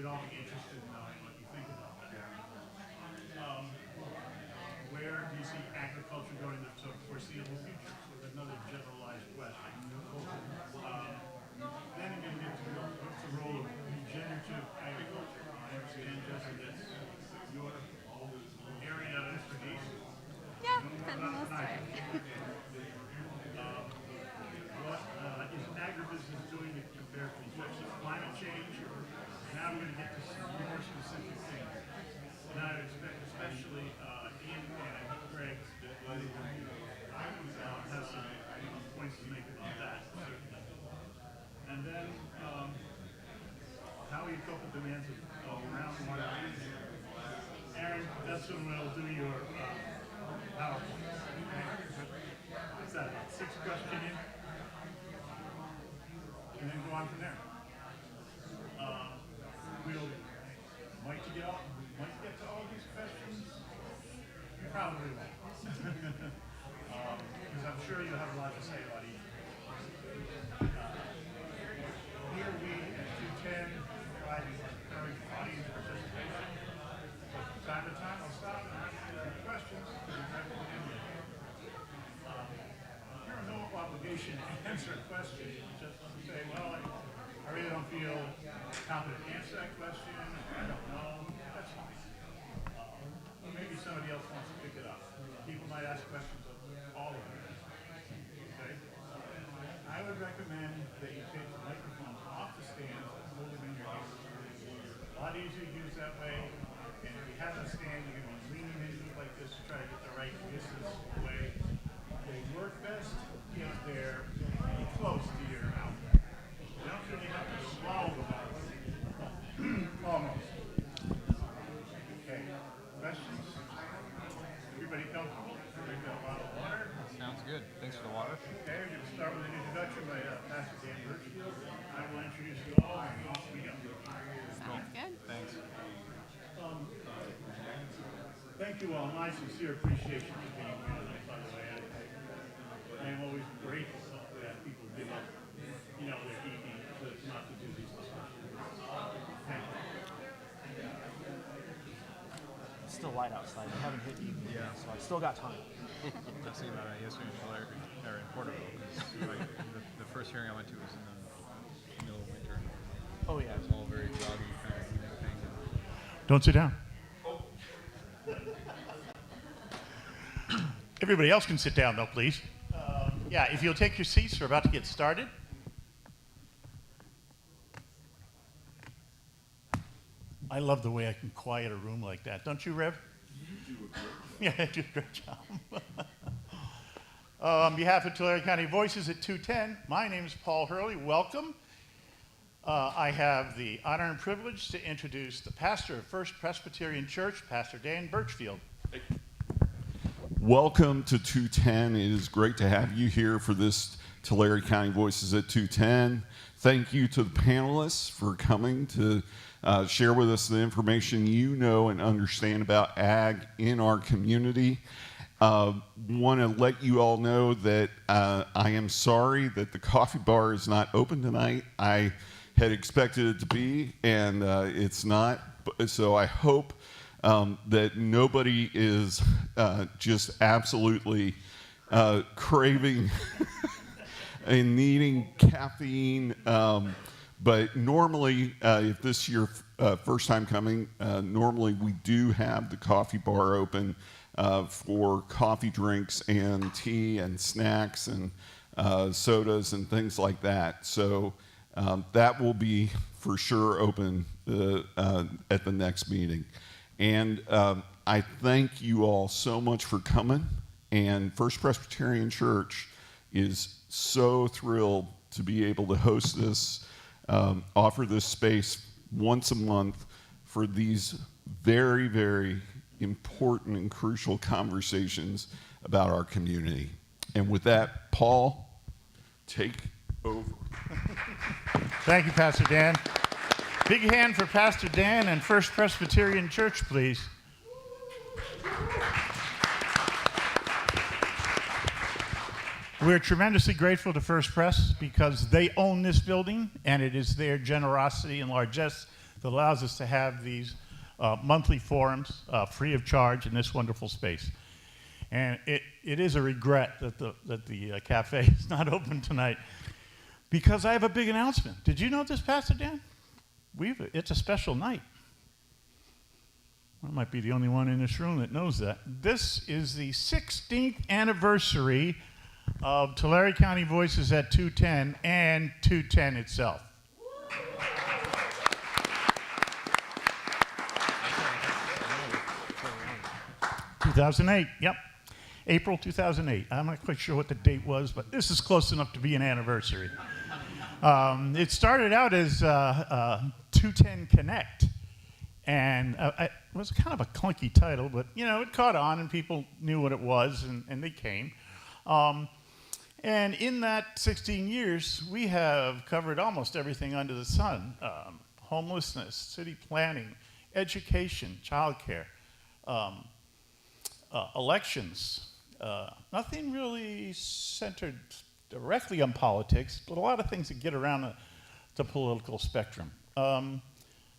we'd all be interested in knowing what you think about that. Where do you see agriculture going in the foreseeable future? So another generalized question. Then again, get to what's the role of regenerative agriculture? I understand, Jessie, that's your area of expertise. Yeah, for the most part. What is agribusiness doing to compare to the effects of climate change? Now we're going to get to some more specific things. And I would expect, especially Ian and Greg, that has some points to make about that. And then, how you cope with demands of groundwater use. Aaron, that's when we'll do your PowerPoint. What's that, about 6 question in? And then go on from there. We'll might get to all these questions. You probably won't, because I'm sure you'll have a lot to say about each. Here we at 210 try to encourage audience participation. But from time to time, I'll stop and ask you questions. You're no obligation to answer a question. Just say, well, I really don't feel competent to answer that question. I don't know. That's fine. Or maybe somebody else wants to pick it up. People might ask questions of all of them. Okay? I would recommend that you take the microphone off the stand and hold them in your hand. A lot easier to use that way. And if you have a stand, you're going to be leaning into it like this to try to get the right distance away. They work best if they're close to your mouth. You don't really have to swallow the mouth. Almost. Okay. Questions? Everybody comfortable? Everybody got a bottle of water? Sounds good. Thanks for the water. Okay, we're going to start with an introduction by Pastor Dan Birchfield. I will introduce you all, and off we go. Sounds good. Thanks. Thank you all. My sincere appreciation for being here tonight, by the way. I am always grateful that people give up, their evening not to do these discussions. Thank you. It's still light outside. I haven't hit evening yet, so I still got time. I was thinking about it yesterday in Porterville. The first hearing I went to was in the middle of winter. Oh, yeah. It was all very groggy kind of thing. Don't sit down. Everybody else can sit down, though, please. Yeah, if you'll take your seats, we're about to get started. I love the way I can quiet a room like that. Don't you, Rev? You do a great job. Yeah, I do a great job. On behalf of Tulare County Voices at 210, my name is Paul Hurley. Welcome. I have the honor and privilege to introduce the pastor of First Presbyterian Church, Pastor Dan Birchfield. Welcome to 210. It is great to have you here for this Tulare County Voices at 210. Thank you to the panelists for coming to share with us the information you know and understand about ag in our community. Want to let you all know that I am sorry that the coffee bar is not open tonight. I had expected it to be, and it's not. So I hope that nobody is just absolutely craving and needing caffeine. But normally, if this is your first time coming, normally we do have the coffee bar open for coffee drinks and tea and snacks and sodas and things like that. So that will be for sure open at the next meeting. And I thank you all so much for coming. And First Presbyterian Church is so thrilled to be able to host this, offer this space once a month for these very, very important and crucial conversations about our community. And with that, Paul, take over. Thank you, Pastor Dan. Big hand for Pastor Dan and First Presbyterian Church, please. We're tremendously grateful to First Pres because they own this building, and it is their generosity and largesse that allows us to have these monthly forums free of charge in this wonderful space. And it is a regret that the cafe is not open tonight, because I have a big announcement. Did you know this, Pastor Dan? It's a special night. I might be the only one in this room that knows that. This is the 16th anniversary of Tulare County Voices at 210 and 210 itself. 2008, yep. April 2008. I'm not quite sure what the date was, but this is close enough to be an anniversary. It started out as 210 Connect, and it was kind of a clunky title, but you know, it caught on and people knew what it was, and they came. And in that 16 years, we have covered almost everything under the sun. Homelessness, city planning, education, childcare, elections. Nothing really centered directly on politics, but a lot of things that get around the political spectrum.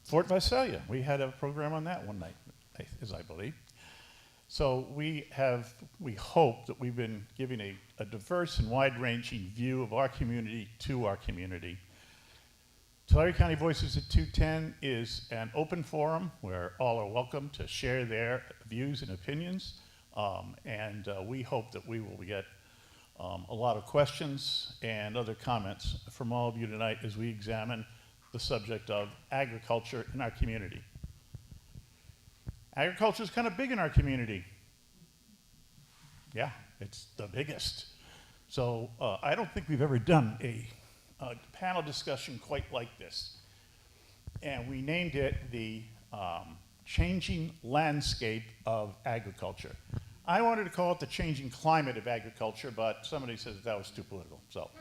Fort Visalia, we had a program on that one night, as I believe. So we hope that we've been giving a diverse and wide-ranging view of our community to our community. Tulare County Voices at 210 is an open forum where all are welcome to share their views and opinions, and we hope that we will get a lot of questions and other comments from all of you tonight as we examine the subject of agriculture in our community. Agriculture is kind of big in our community. Yeah, it's the biggest. So I don't think we've ever done a panel discussion quite like this. And we named it the Changing Landscape of Agriculture. I wanted to call it the Changing Climate of Agriculture, but somebody says that was too political, so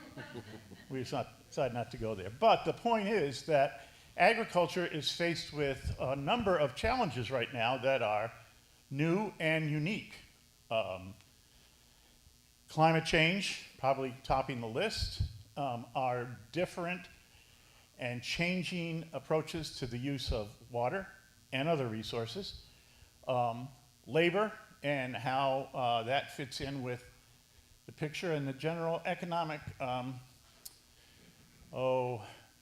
we decided not to go there. But the point is that agriculture is faced with a number of challenges right now that are new and unique. Climate change, probably topping the list, are different and changing approaches to the use of water and other resources. Labor and how that fits in with the picture and the general economic,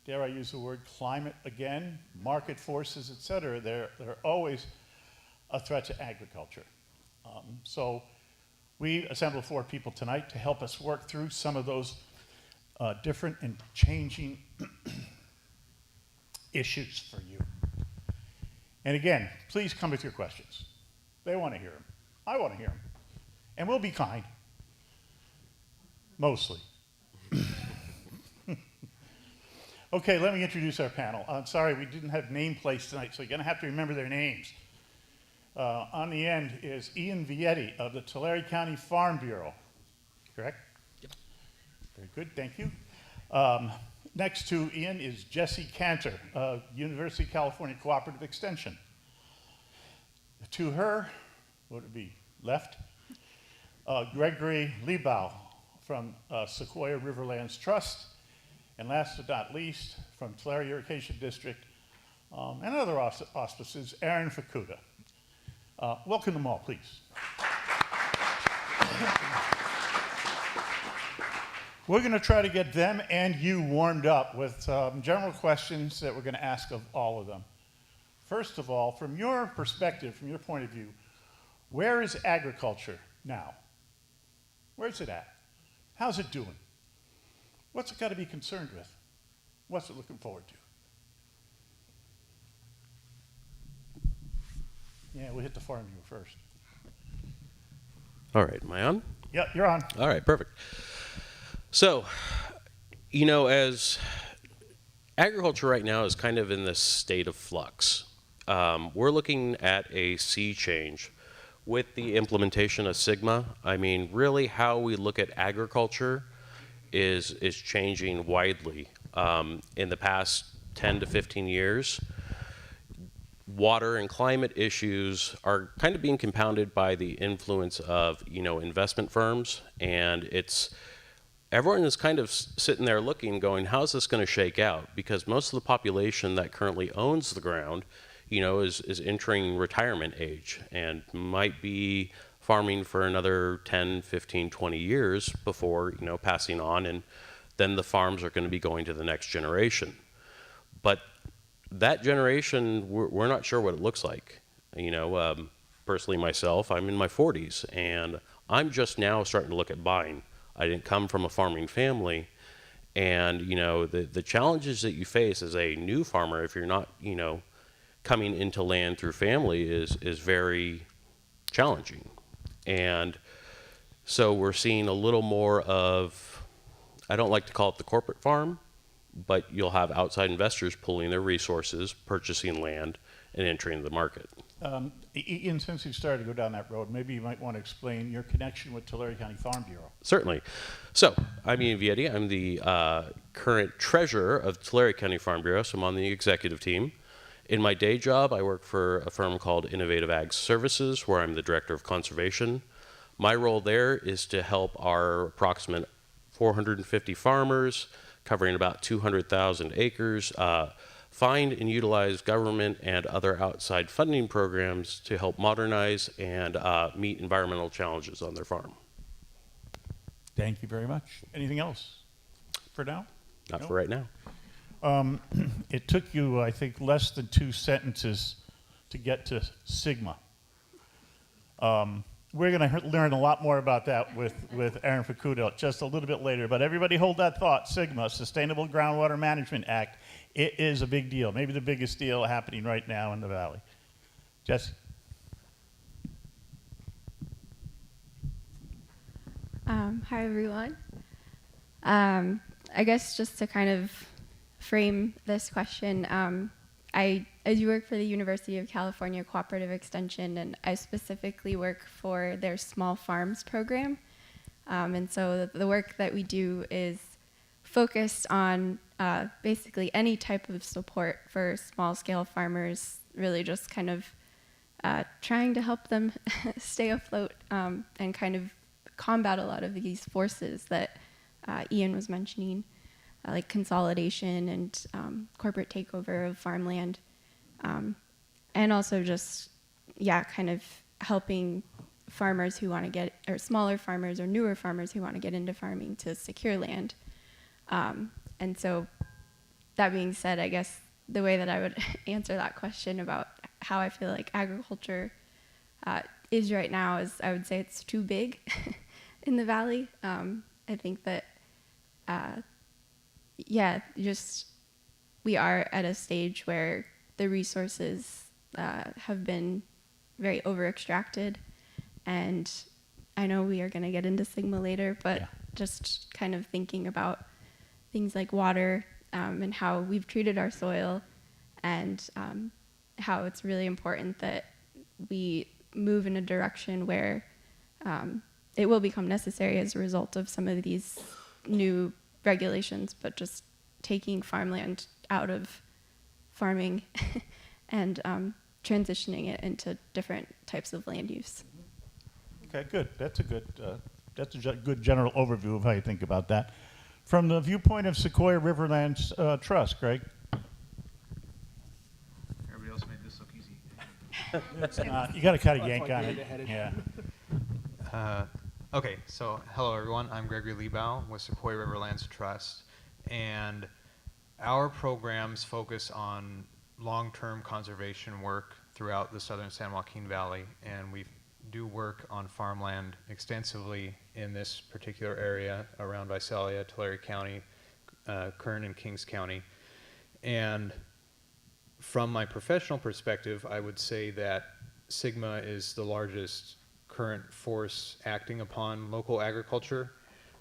dare I use the word climate again, market forces, et cetera, they're always a threat to agriculture. So we assembled 4 people tonight to help us work through some of those different and changing issues for you. And again, please come with your questions. They want to hear them. I want to hear them. And we'll be kind. Mostly. Okay, let me introduce our panel. I'm sorry we didn't have nameplates tonight, so you're going to have to remember their names. On the end is Ian Vietti of the Tulare County Farm Bureau. Correct? Yep. Very good, thank you. Next to Ian is Jessie Kanter of University of California Cooperative Extension. To her, what would it be, left? Gregory Liebau from Sequoia Riverlands Trust. And last but not least, from Tulare Irrigation District and other auspices, Aaron Fukuda. Welcome them all, please. We're going to try to get them and you warmed up with general questions that we're going to ask of all of them. First of all, from your perspective, from your point of view, where is agriculture now? Where's it at? How's it doing? What's it got to be concerned with? What's it looking forward to? Yeah, we'll hit the farm view first. All right, am I on? Yep, you're on. All right, perfect. So, you know, as agriculture right now is kind of in this state of flux. We're looking at a sea change with the implementation of Sigma. I mean, really how we look at agriculture is changing widely. In the past 10 to 15 years, water and climate issues are kind of being compounded by the influence of, you know, investment firms, and it's everyone is kind of sitting there looking, going, how's this going to shake out? Because most of the population that currently owns the ground, is entering retirement age and might be farming for another 10, 15, 20 years before, passing on, and then the farms are going to be going to the next generation. But that generation, we're not sure what it looks like. Personally myself, I'm in my 40s, and I'm just now starting to look at buying. I didn't come from a farming family, and the challenges that you face as a new farmer, if you're not coming into land through family, is very challenging. And so we're seeing a little more of, I don't like to call it the corporate farm, but you'll have outside investors pulling their resources, purchasing land, and entering the market. Ian, since you started to go down that road, maybe you might want to explain your connection with Tulare County Farm Bureau. Certainly. So, I'm Ian Vietti. I'm the current treasurer of Tulare County Farm Bureau, so I'm on the executive team. In my day job, I work for a firm called Innovative Ag Services, where I'm the director of conservation. My role there is to help our approximate 450 farmers, covering about 200,000 acres, find and utilize government and other outside funding programs to help modernize and meet environmental challenges on their farm. Thank you very much. Anything else for now? Not for right now. It took you, I think, less than 2 sentences to get to Sigma. We're going to learn a lot more about that with Aaron Fukuda just a little bit later. But everybody hold that thought. Sigma, Sustainable Groundwater Management Act. It is a big deal, maybe the biggest deal happening right now in the Valley. Jessie? Hi, everyone. I guess just to kind of frame this question, I do work for the University of California Cooperative Extension, and I specifically work for their small farms program. And so the work that we do is focused on basically any type of support for small-scale farmers, really just kind of trying to help them stay afloat and kind of combat a lot of these forces that Ian was mentioning, like consolidation and corporate takeover of farmland, and also just, kind of helping farmers who want to get, or smaller farmers or newer farmers who want to get into farming to secure land. And so that being said, I guess the way that I would answer that question about how I feel like agriculture is right now is I would say it's too big in the Valley. I think that, just we are at a stage where the resources have been very over-extracted. And I know we are going to get into Sigma later, but just kind of thinking about things like water and how we've treated our soil, and how it's really important that we move in a direction where it will become necessary as a result of some of these new regulations, but just taking farmland out of farming and transitioning it into different types of land use. Okay, good. That's a good general overview of how you think about that. From the viewpoint of Sequoia Riverlands Trust, Greg? Everybody else made this look easy. It's not. You got to kind of yank on it. Yeah. Okay, so hello everyone. I'm Gregory Liebau with Sequoia Riverlands Trust, and our programs focus on long-term conservation work throughout the southern San Joaquin Valley, and we do work on farmland extensively in this particular area around Visalia, Tulare County, Kern and Kings County. And from my professional perspective, I would say that Sigma is the largest current force acting upon local agriculture.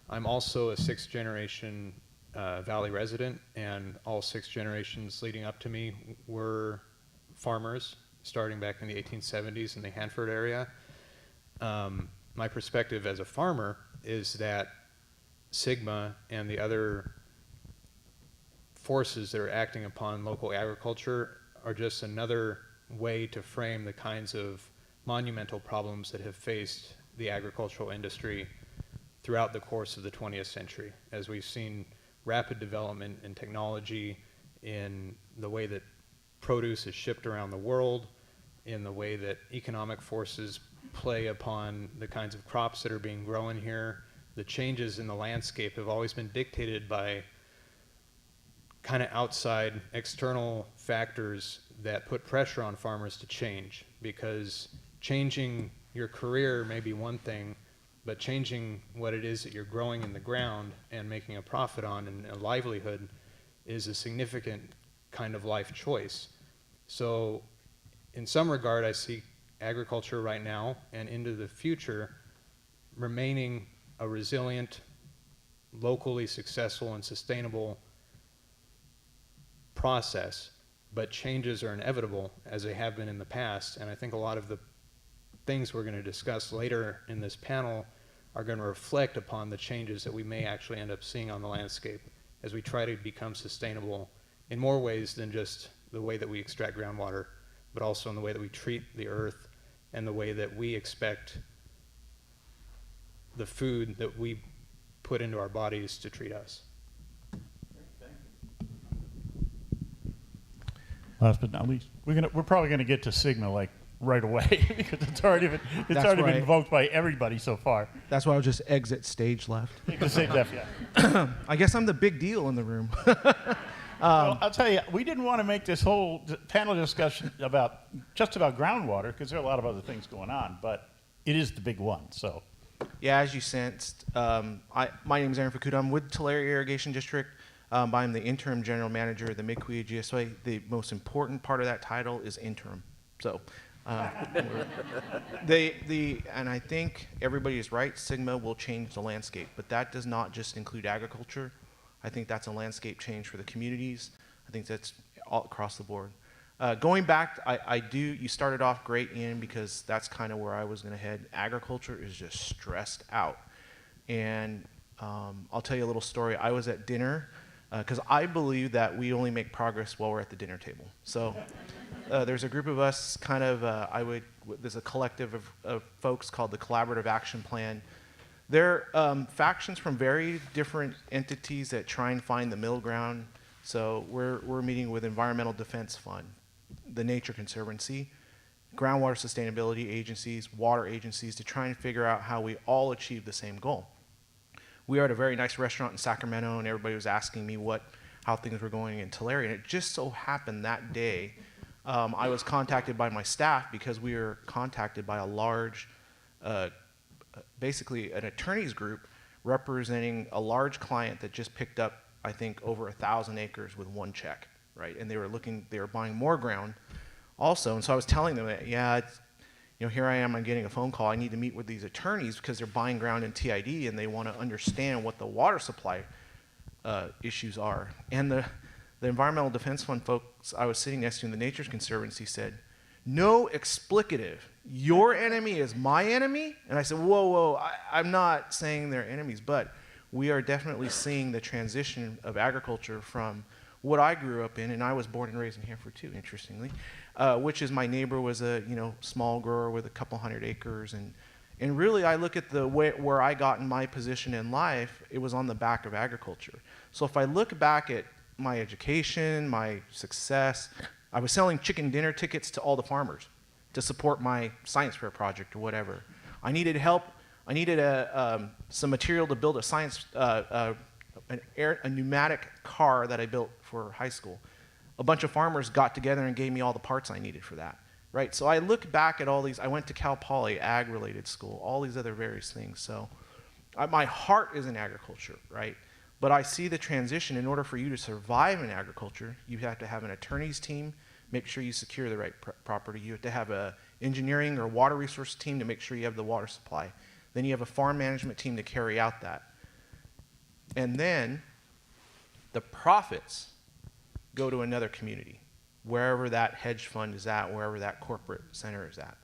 I'm also a sixth generation Valley resident, and all 6 generations leading up to me were farmers, starting back in the 1870s in the Hanford area. My perspective as a farmer is that Sigma and the other forces that are acting upon local agriculture are just another way to frame the kinds of monumental problems that have faced the agricultural industry throughout the course of the 20th century, as we've seen rapid development in technology, in the way that produce is shipped around the world, in the way that economic forces play upon the kinds of crops that are being grown here. The changes in the landscape have always been dictated by kind of outside external factors that put pressure on farmers to change, because changing your career may be one thing, but changing what it is that you're growing in the ground and making a profit on and a livelihood is a significant kind of life choice. So in some regard, I see agriculture right now and into the future remaining a resilient, locally successful and sustainable process, but changes are inevitable, as they have been in the past. And I think a lot of the things we're going to discuss later in this panel are going to reflect upon the changes that we may actually end up seeing on the landscape as we try to become sustainable in more ways than just the way that we extract groundwater, but also in the way that we treat the earth and the way that we expect the food that we put into our bodies to treat us. Last but not least, we're probably gonna get to Sigma like right away because it's already been invoked by everybody so far. That's why I'll just exit stage left. Just say left, yeah. I guess I'm the big deal in the room. Well, I'll tell you, we didn't want to make this whole panel discussion just about groundwater because there are a lot of other things going on, but it is the big one. So, Yeah, as you sensed, my name is Aaron Fukuda. I'm with Tulare Irrigation District. I'm the interim general manager of the Sequoia GSA. The most important part of that title is interim. So, and I think everybody is right. Sigma will change the landscape, but that does not just include agriculture. I think that's a landscape change for the communities. I think that's all across the board. Going back, you started off great, Ian, because that's kind of where I was going to head. Agriculture is just stressed out. And I'll tell you a little story. I was at dinner, because I believe that we only make progress while we're at the dinner table. So there's a group of us, there's a collective of folks called the Cooperative Action Plan. They're factions from very different entities that try and find the middle ground. So we're meeting with Environmental Defense Fund, the Nature Conservancy, groundwater sustainability agencies, water agencies, to try and figure out how we all achieve the same goal. We were at a very nice restaurant in Sacramento, and everybody was asking me how things were going in Tulare. And it just so happened that day, I was contacted by my staff because we were contacted by a large, basically an attorneys group representing a large client that just picked up, I think, over 1,000 acres with one check, right? And they were buying more ground also. And so I was telling them that, here I am, I'm getting a phone call. I need to meet with these attorneys because they're buying ground in TID and they want to understand what the water supply issues are. And the Environmental Defense Fund folks I was sitting next to in the Nature Conservancy said, "No explicative. Your enemy is my enemy?" And I said, whoa, I'm not saying they're enemies, but we are definitely seeing the transition of agriculture from what I grew up in, and I was born and raised in Hanford too, interestingly, which is my neighbor was a small grower with a couple hundred acres, and really I look at the way where I got in my position in life, it was on the back of agriculture. So if I look back at my education, my success, I was selling chicken dinner tickets to all the farmers to support my science fair project or whatever. I needed help. I needed some material to build a pneumatic car that I built for high school. A bunch of farmers got together and gave me all the parts I needed for that, right? So I look back at all these. I went to Cal Poly, ag-related school, all these other various things. So my heart is in agriculture, right? But I see the transition. In order for you to survive in agriculture, you have to have an attorney's team, make sure you secure the right property. You have to have an engineering or water resource team to make sure you have the water supply. Then you have a farm management team to carry out that. And then the profits go to another community, wherever that hedge fund is at, wherever that corporate center is at.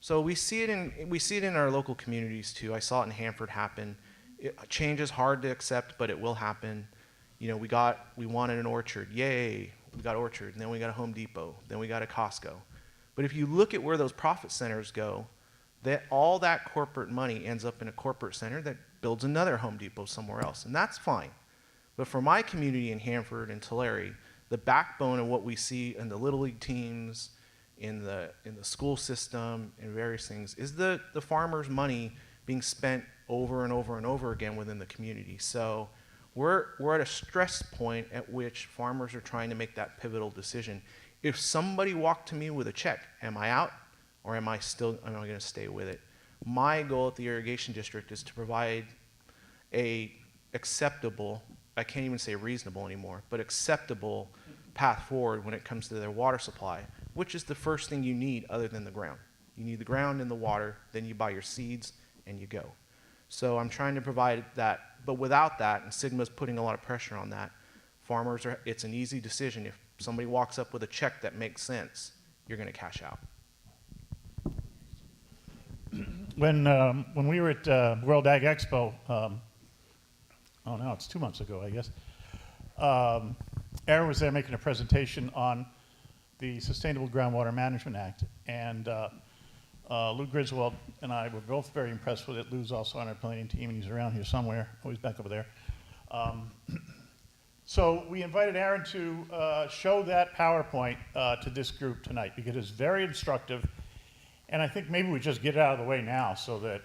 So we see it in our local communities too. I saw it in Hanford happen. Change is hard to accept, but it will happen. We wanted an orchard. Yay, we got orchard. And then we got a Home Depot. Then we got a Costco. But if you look at where those profit centers go, that all that corporate money ends up in a corporate center that builds another Home Depot somewhere else, and that's fine. But for my community in Hanford and Tulare, the backbone of what we see in the Little League teams, in the school system, and various things, is the farmers' money being spent over and over and over again within the community. So we're at a stress point at which farmers are trying to make that pivotal decision. If somebody walked to me with a check, am I out, or am I going to stay with it? My goal at the irrigation district is to provide a acceptable, I can't even say reasonable anymore, but acceptable path forward when it comes to their water supply, which is the first thing you need other than the ground. You need the ground and the water, then you buy your seeds and you go. So I'm trying to provide that, but without that, and Sigma's putting a lot of pressure on that, farmers are, it's an easy decision. If somebody walks up with a check that makes sense, you're going to cash out. When we were at World Ag Expo, oh no, it's 2 months ago, I guess. Aaron was there making a presentation on the Sustainable Groundwater Management Act, and Lou Griswold and I were both very impressed with it. Lou's also on our planning team, and he's around here somewhere. Oh, he's back over there. So we invited Aaron to show that PowerPoint to this group tonight, because it's very instructive, and I think maybe we just get it out of the way now so that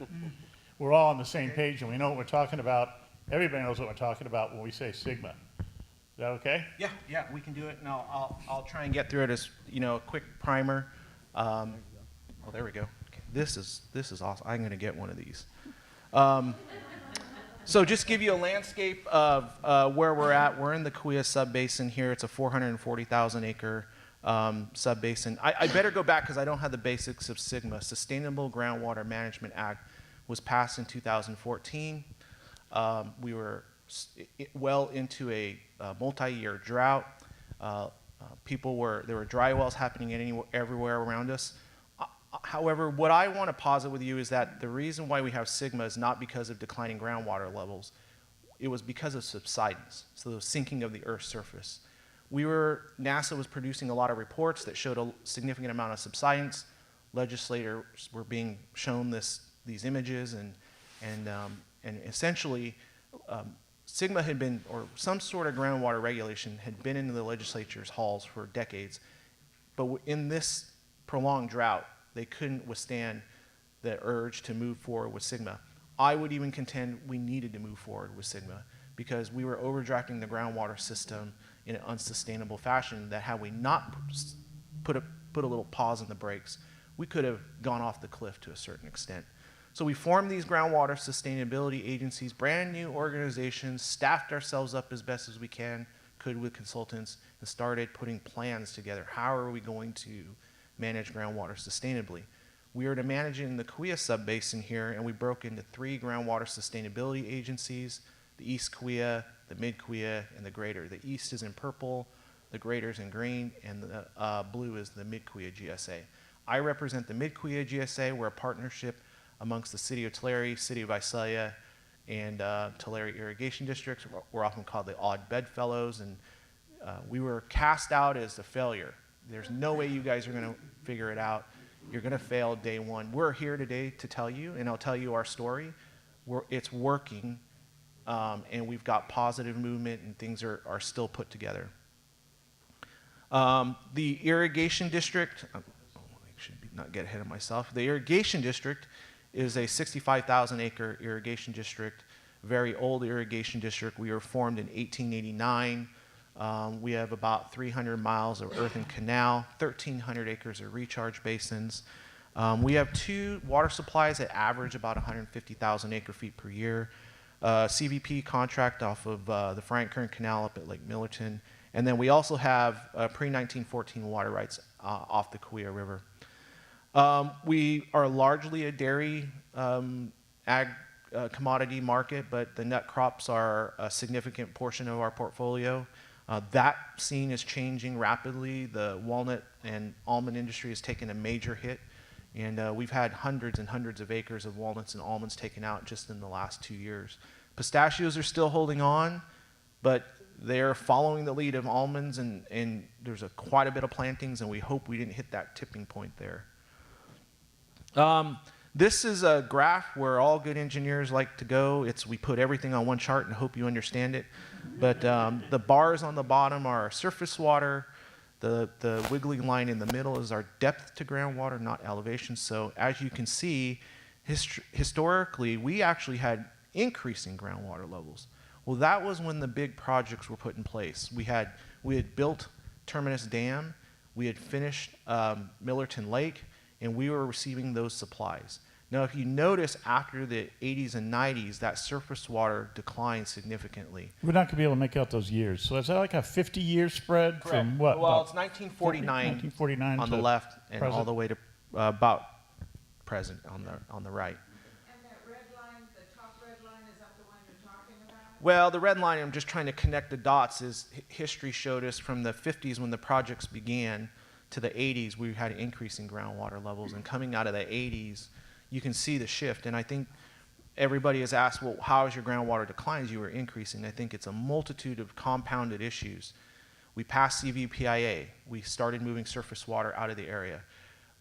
we're all on the same page and we know what we're talking about. Everybody knows what we're talking about when we say Sigma. Is that okay? Yeah, we can do it, and I'll try and get through it as, you know, a quick primer. Oh, there we go. Okay. This is awesome. I'm going to get one of these. So just give you a landscape of where we're at. We're in the Sequoia subbasin here. It's a 440,000 acre subbasin. I better go back because I don't have the basics of Sigma. Sustainable Groundwater Management Act was passed in 2014. We were well into a multi-year drought. There were dry wells happening everywhere around us. However, what I want to posit with you is that the reason why we have Sigma is not because of declining groundwater levels. It was because of subsidence, so the sinking of the Earth's surface. NASA was producing a lot of reports that showed a significant amount of subsidence. Legislators were being shown these images, and essentially, Sigma had been, or some sort of groundwater regulation had been in the legislature's halls for decades, but in this prolonged drought, they couldn't withstand the urge to move forward with Sigma. I would even contend we needed to move forward with Sigma because we were overdrafting the groundwater system in an unsustainable fashion that had we not put a little pause on the brakes, we could have gone off the cliff to a certain extent. So we formed these groundwater sustainability agencies, brand new organizations, staffed ourselves up as best as we could with consultants, and started putting plans together. How are we going to manage groundwater sustainably? We are to manage it in the Sequoia subbasin here, and we broke into 3 groundwater sustainability agencies: the East Sequoia, the Mid Sequoia, and the Greater. The East is in purple, the Greater is in green, and the blue is the Mid Sequoia GSA. I represent the Mid Sequoia GSA. We're a partnership amongst the City of Tulare, City of Visalia, and Tulare Irrigation Districts. We're often called the Odd Bedfellows, and we were cast out as a failure. There's no way you guys are going to figure it out. You're going to fail day one. We're here today to tell you, and I'll tell you our story. It's working, and we've got positive movement, and things are still put together. The Irrigation District, I should not get ahead of myself. The Irrigation District is a 65,000 acre irrigation district, very old irrigation district. We were formed in 1889. We have about 300 miles of earthen canal, 1,300 acres of recharge basins. We have 2 water supplies that average about 150,000 acre feet per year. CVP contract off of the Frank Kern Canal up at Lake Millerton. And then we also have pre-1914 water rights off the Sequoia River. We are largely a dairy ag commodity market, but the nut crops are a significant portion of our portfolio. That scene is changing rapidly. The walnut and almond industry has taken a major hit, and we've had hundreds and hundreds of acres of walnuts and almonds taken out just in the last 2 years. Pistachios are still holding on, but they're following the lead of almonds, and there's quite a bit of plantings, and we hope we didn't hit that tipping point there. This is a graph where all good engineers like to go. We put everything on one chart and hope you understand it. But the bars on the bottom are surface water. The wiggly line in the middle is our depth to groundwater, not elevation. So as you can see, historically, we actually had increasing groundwater levels. Well, that was when the big projects were put in place. We had built Terminus Dam, we had finished Millerton Lake, and we were receiving those supplies. Now, if you notice, after the 80s and 90s, that surface water declined significantly. We're not going to be able to make out those years. So is that like a 50-year spread from what? Well, it's 1949 on the left and present? all the way to about present on the right. And that red line, the top red line, is that the one you're talking about? Well, the red line, I'm just trying to connect the dots, is history showed us from the 50s when the projects began to the 80s, we had increasing groundwater levels. And coming out of the 80s, you can see the shift. And I think everybody has asked, well, how is your groundwater decline as you were increasing? I think it's a multitude of compounded issues. We passed CVPIA. We started moving surface water out of the area.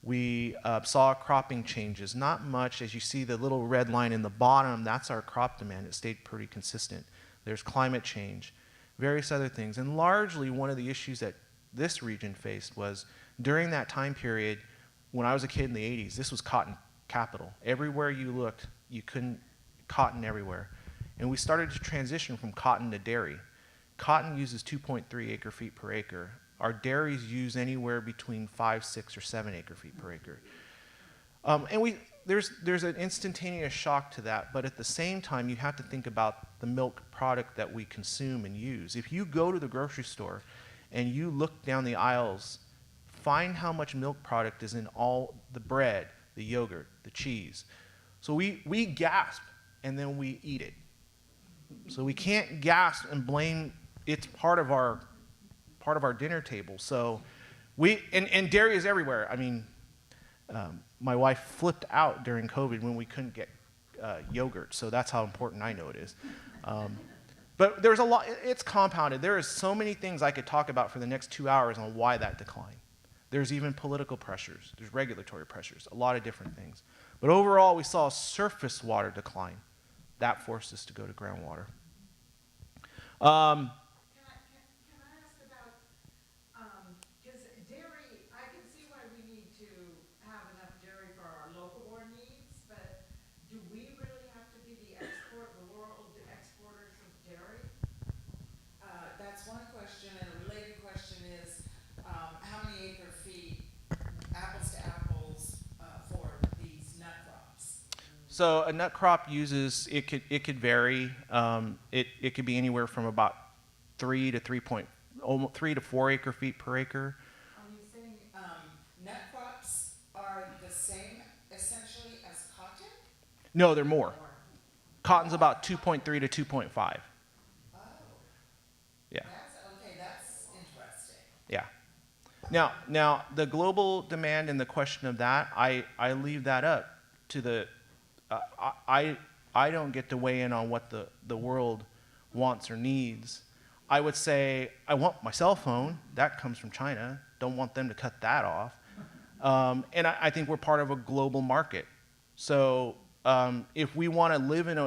We saw cropping changes, not much. As you see the little red line in the bottom, that's our crop demand. It stayed pretty consistent. There's climate change, various other things. And largely one of the issues that this region faced was during that time period, when I was a kid in the 80s, this was cotton capital. Everywhere you looked, you couldn't, cotton everywhere. And we started to transition from cotton to dairy. Cotton uses 2.3 acre feet per acre. Our dairies use anywhere between 5, 6, or 7 acre feet per acre. And there's an instantaneous shock to that, but at the same time, you have to think about the milk product that we consume and use. If you go to the grocery store and you look down the aisles, find how much milk product is in all the bread, the yogurt, the cheese. So we gasp and then we eat it. So we can't gasp and blame it's part of our dinner table. So and dairy is everywhere. I mean, my wife flipped out during COVID when we couldn't get yogurt. So that's how important I know it is. But there's a lot, it's compounded. There is so many things I could talk about for the next 2 hours on why that declined. There's even political pressures. There's regulatory pressures, a lot of different things. But overall, we saw surface water decline. That forced us to go to groundwater. Can I ask about, because dairy, I can see why we need to have enough dairy for our local board needs, but do we really have to be the world exporters of dairy? That's one question, and a related question is, how many acre feet, apples to apples, for these nut crops? So a nut crop uses, it could vary. It could be anywhere from about 3 to 4 acre feet per acre. Are you saying nut crops are the same essentially as cotton? No, they're more. Cotton's about 2.3 to 2.5. Oh. Yeah. That's interesting. Yeah. Now the global demand and the question of that, I leave that up to the, I don't get to weigh in on what the world wants or needs. I would say, I want my cell phone, that comes from China, don't want them to cut that off. And I think we're part of a global market. So if we want to live in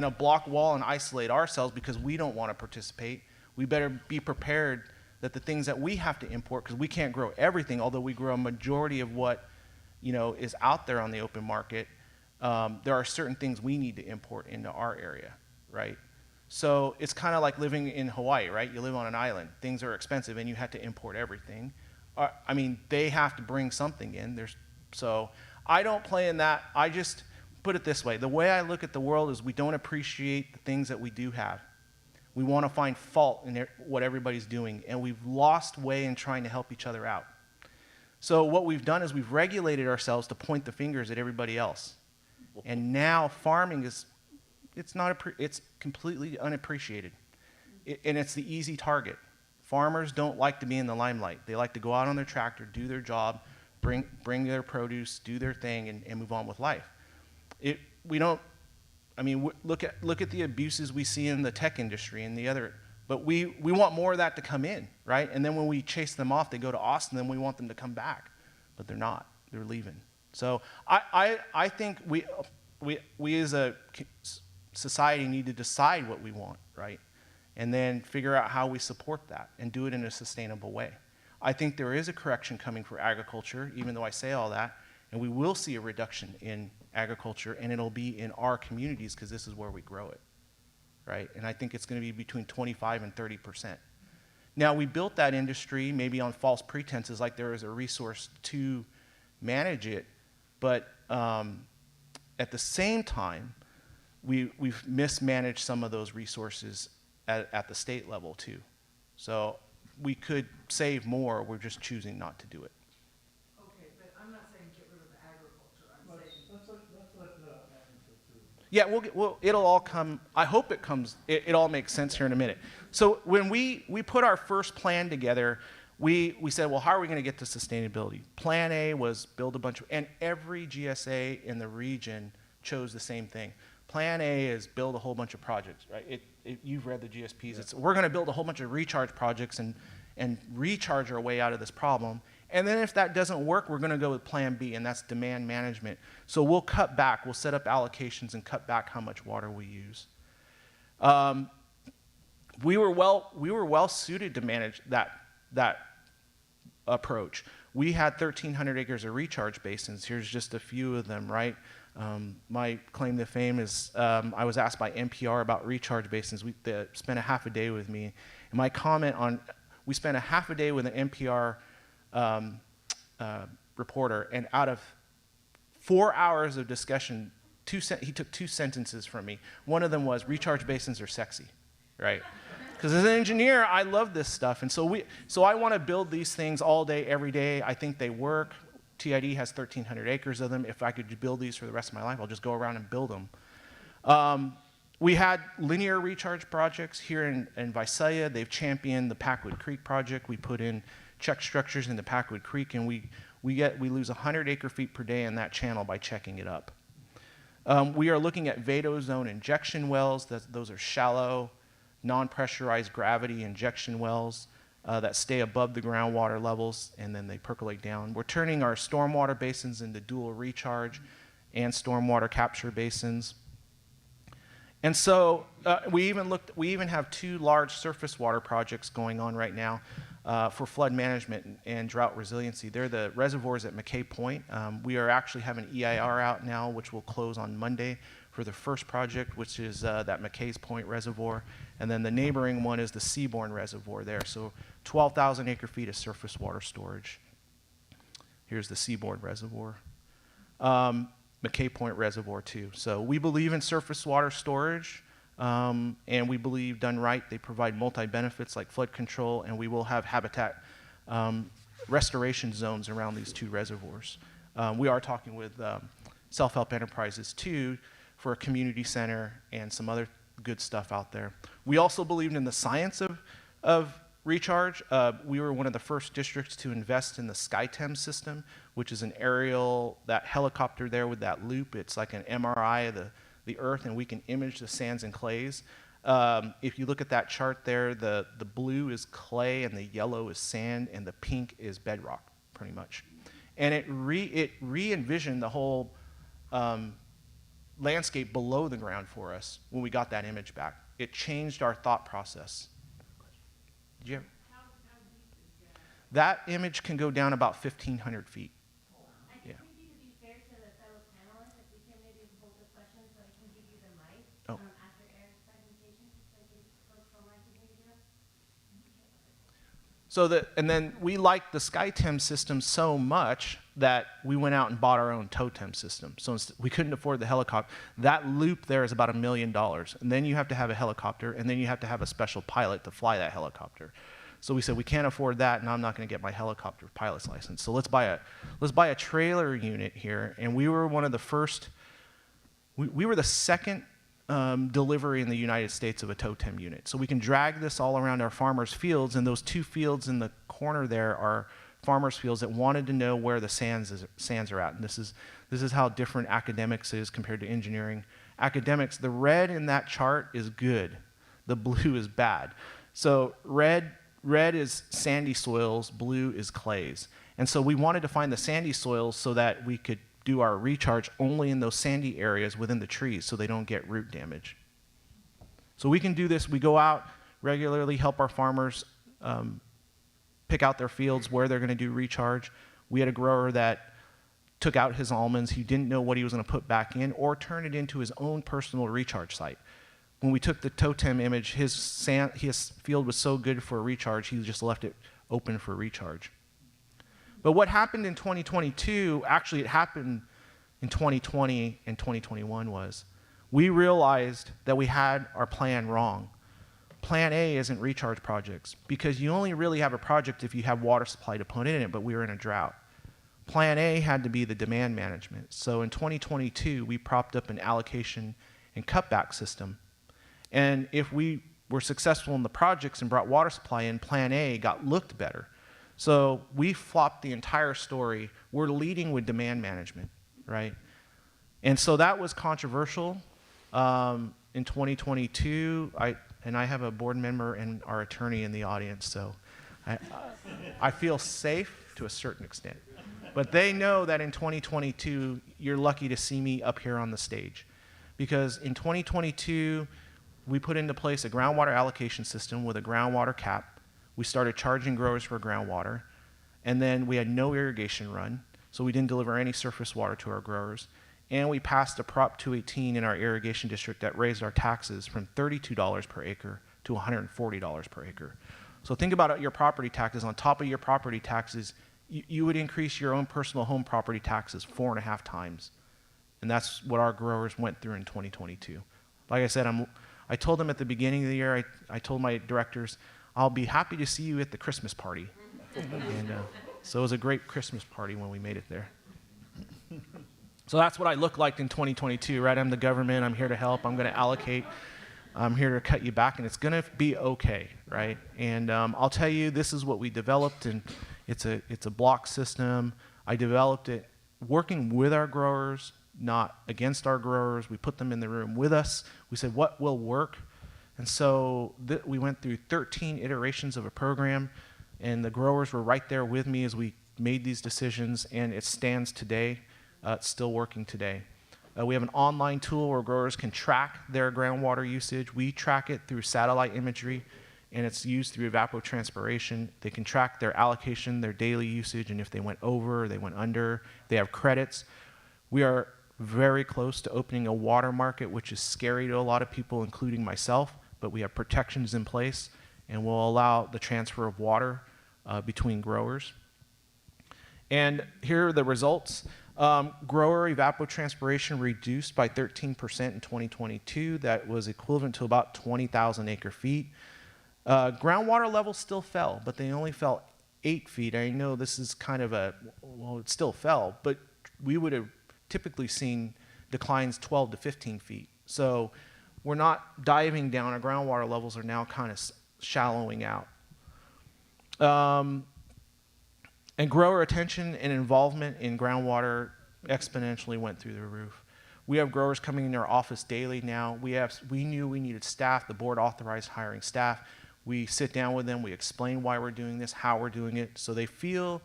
a block wall and isolate ourselves because we don't want to participate, we better be prepared that the things that we have to import, because we can't grow everything, although we grow a majority of what is out there on the open market, there are certain things we need to import into our area, right? So it's kind of like living in Hawaii, right? You live on an island. Things are expensive, and you have to import everything. I mean, they have to bring something in. So I don't play in that. I just put it this way. The way I look at the world is we don't appreciate the things that we do have. We want to find fault in what everybody's doing, and we've lost way in trying to help each other out. So what we've done is we've regulated ourselves to point the fingers at everybody else. And now farming it's completely unappreciated. And it's the easy target. Farmers don't like to be in the limelight. They like to go out on their tractor, do their job, bring their produce, do their thing, and move on with life. Look at the abuses we see in the tech industry and the other, but we want more of that to come in, right? And then when we chase them off, they go to Austin, then we want them to come back. But they're not. They're leaving. So I think we as a society need to decide what we want, right? And then figure out how we support that and do it in a sustainable way. I think there is a correction coming for agriculture, even though I say all that, and we will see a reduction in agriculture, and it'll be in our communities because this is where we grow it, right? And I think it's going to be between 25 and 30%. Now, we built that industry maybe on false pretenses, like there is a resource to manage it, but at the same time, we've mismanaged some of those resources at the state level too. So we could save more, we're just choosing not to do it. Okay, but I'm not saying get rid of the agriculture, I'm saying. Let's let answer too. Yeah, it'll all come, I hope it comes, it all makes sense here in a minute. So when we put our first plan together, we said, well, how are we going to get to sustainability? Plan A was build a bunch of, and every GSA in the region chose the same thing. Plan A is build a whole bunch of projects, right? You've read the GSPs. It's, we're going to build a whole bunch of recharge projects and recharge our way out of this problem. And then if that doesn't work, we're going to go with Plan B, and that's demand management. So we'll cut back. We'll set up allocations and cut back how much water we use. We were well suited to manage that approach. We had 1,300 acres of recharge basins. Here's just a few of them, right? My claim to fame is I was asked by NPR about recharge basins. They spent a half a day with me. And my comment on, we spent a half a day with an NPR reporter, and out of 4 hours of discussion, he took 2 sentences from me. One of them was, recharge basins are sexy, right? Because as an engineer, I love this stuff. And so I want to build these things all day, every day. I think they work. TID has 1,300 acres of them. If I could build these for the rest of my life, I'll just go around and build them. We had linear recharge projects here in Visalia. They've championed the Packwood Creek project. We put in check structures into Packwood Creek, and we lose 100 acre-feet per day in that channel by checking it up. We are looking at Vado zone injection wells. Those are shallow, non-pressurized gravity injection wells that stay above the groundwater levels, and then they percolate down. We're turning our stormwater basins into dual recharge and stormwater capture basins. And so we even have 2 large surface water projects going on right now for flood management and drought resiliency. They're the reservoirs at McKay Point. We are actually having EIR out now, which will close on Monday for the first project, which is that McKay's Point Reservoir. And then the neighboring one is the Seabourn Reservoir there. So 12,000 acre-feet of surface water storage. Here's the Seabourn Reservoir. McKay Point Reservoir too. So we believe in surface water storage, and we believe done right, they provide multi-benefits like flood control, and we will have habitat restoration zones around these 2 reservoirs. We are talking with self-help enterprises too for a community center and some other good stuff out there. We also believed in the science of recharge. We were one of the first districts to invest in the SkyTEM system, which is an aerial, that helicopter there with that loop. It's like an MRI of the earth, and we can image the sands and clays. If you look at that chart there, the blue is clay, and the yellow is sand, and the pink is bedrock, pretty much. And it re-envisioned the whole landscape below the ground for us when we got that image back. It changed our thought process. Did you ever? How deep is That image can go down about 1,500 feet. I think maybe to be fair to the fellow panelists, if we can maybe hold the questions so I can give you the mic after Eric's presentation, so I can folks online can hear you. And then we liked the SkyTEM system so much that we went out and bought our own TOTEM system. So we couldn't afford the helicopter. That loop there is about $1 million. And then you have to have a helicopter, and then you have to have a special pilot to fly that helicopter. So we said, we can't afford that, and I'm not going to get my helicopter pilot's license. So let's buy a trailer unit here. And we were one of the first, we were the second delivery in the United States of a TOTEM unit. So we can drag this all around our farmers' fields, and those 2 fields in the corner there are farmers' fields that wanted to know where the sands are at. And this is how different academics is compared to engineering. Academics, the red in that chart is good. The blue is bad. So red is sandy soils, blue is clays. And so we wanted to find the sandy soils so that we could do our recharge only in those sandy areas within the trees so they don't get root damage. So we can do this. We go out regularly, help our farmers pick out their fields where they're going to do recharge. We had a grower that took out his almonds. He didn't know what he was going to put back in or turn it into his own personal recharge site. When we took the totem image, his field was so good for a recharge, he just left it open for recharge. But what happened in 2022, actually it happened in 2020 and 2021, was we realized that we had our plan wrong. Plan A isn't recharge projects, because you only really have a project if you have water supply to put in it, but we were in a drought. Plan A had to be the demand management. So in 2022, we propped up an allocation and cutback system. And if we were successful in the projects and brought water supply in, Plan A looked better. So we flopped the entire story. We're leading with demand management, right? And so that was controversial. In 2022, I have a board member and our attorney in the audience, so I feel safe to a certain extent. But they know that in 2022, you're lucky to see me up here on the stage. Because in 2022, we put into place a groundwater allocation system with a groundwater cap. We started charging growers for groundwater. And then we had no irrigation run, so we didn't deliver any surface water to our growers. And we passed a Prop 218 in our irrigation district that raised our taxes from $32 per acre to $140 per acre. So think about your property taxes. On top of your property taxes, you would increase your own personal home property taxes 4.5 times. And that's what our growers went through in 2022. Like I said, I told them at the beginning of the year, I told my directors, I'll be happy to see you at the Christmas party. And so it was a great Christmas party when we made it there. So that's what I look like in 2022, right? I'm the government, I'm here to help, I'm going to allocate, I'm here to cut you back, and it's going to be okay, right? And I'll tell you, this is what we developed, and it's a block system. I developed it working with our growers, not against our growers. We put them in the room with us. We said, what will work? And so we went through 13 iterations of a program, and the growers were right there with me as we made these decisions, and it stands today. It's still working today. We have an online tool where growers can track their groundwater usage. We track it through satellite imagery, and it's used through evapotranspiration. They can track their allocation, their daily usage, and if they went over or they went under, they have credits. We are very close to opening a water market, which is scary to a lot of people, including myself, but we have protections in place, and we'll allow the transfer of water between growers. And here are the results. Grower evapotranspiration reduced by 13% in 2022. That was equivalent to about 20,000 acre feet. Groundwater levels still fell, but they only fell 8 feet. I know this is kind of well, it still fell, but we would have typically seen declines 12 to 15 feet. So we're not diving down. Our groundwater levels are now kind of shallowing out. And grower attention and involvement in groundwater exponentially went through the roof. We have growers coming into our office daily now. We knew we needed staff. The board authorized hiring staff. We sit down with them. We explain why we're doing this, how we're doing it, so they feel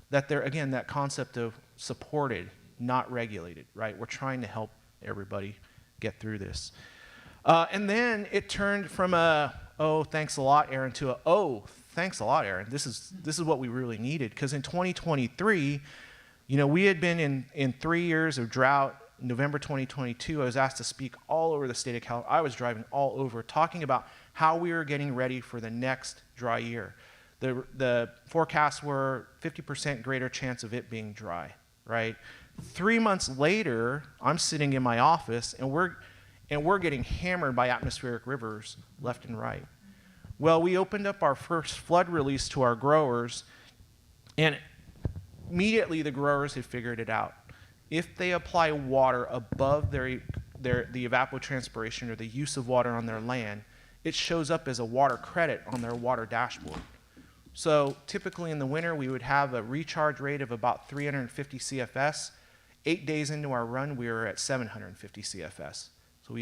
that they're, again, that concept of supported, not regulated, right? We're trying to help everybody get through this. And then it turned from oh, thanks a lot, Aaron, to oh, thanks a lot, Aaron. This is what we really needed, because in 2023, we had been in 3 years of drought. November 2022, I was asked to speak all over the state of California. I was driving all over, talking about how we were getting ready for the next dry year. The forecasts were 50% greater chance of it being dry, right? 3 months later, I'm sitting in my office, and we're getting hammered by atmospheric rivers left and right. Well, we opened up our first flood release to our growers, and immediately the growers had figured it out. If they apply water above the evapotranspiration or the use of water on their land, it shows up as a water credit on their water dashboard. So typically in the winter, we would have a recharge rate of about 350 CFS. 8 days into our run, we were at 750 CFS. So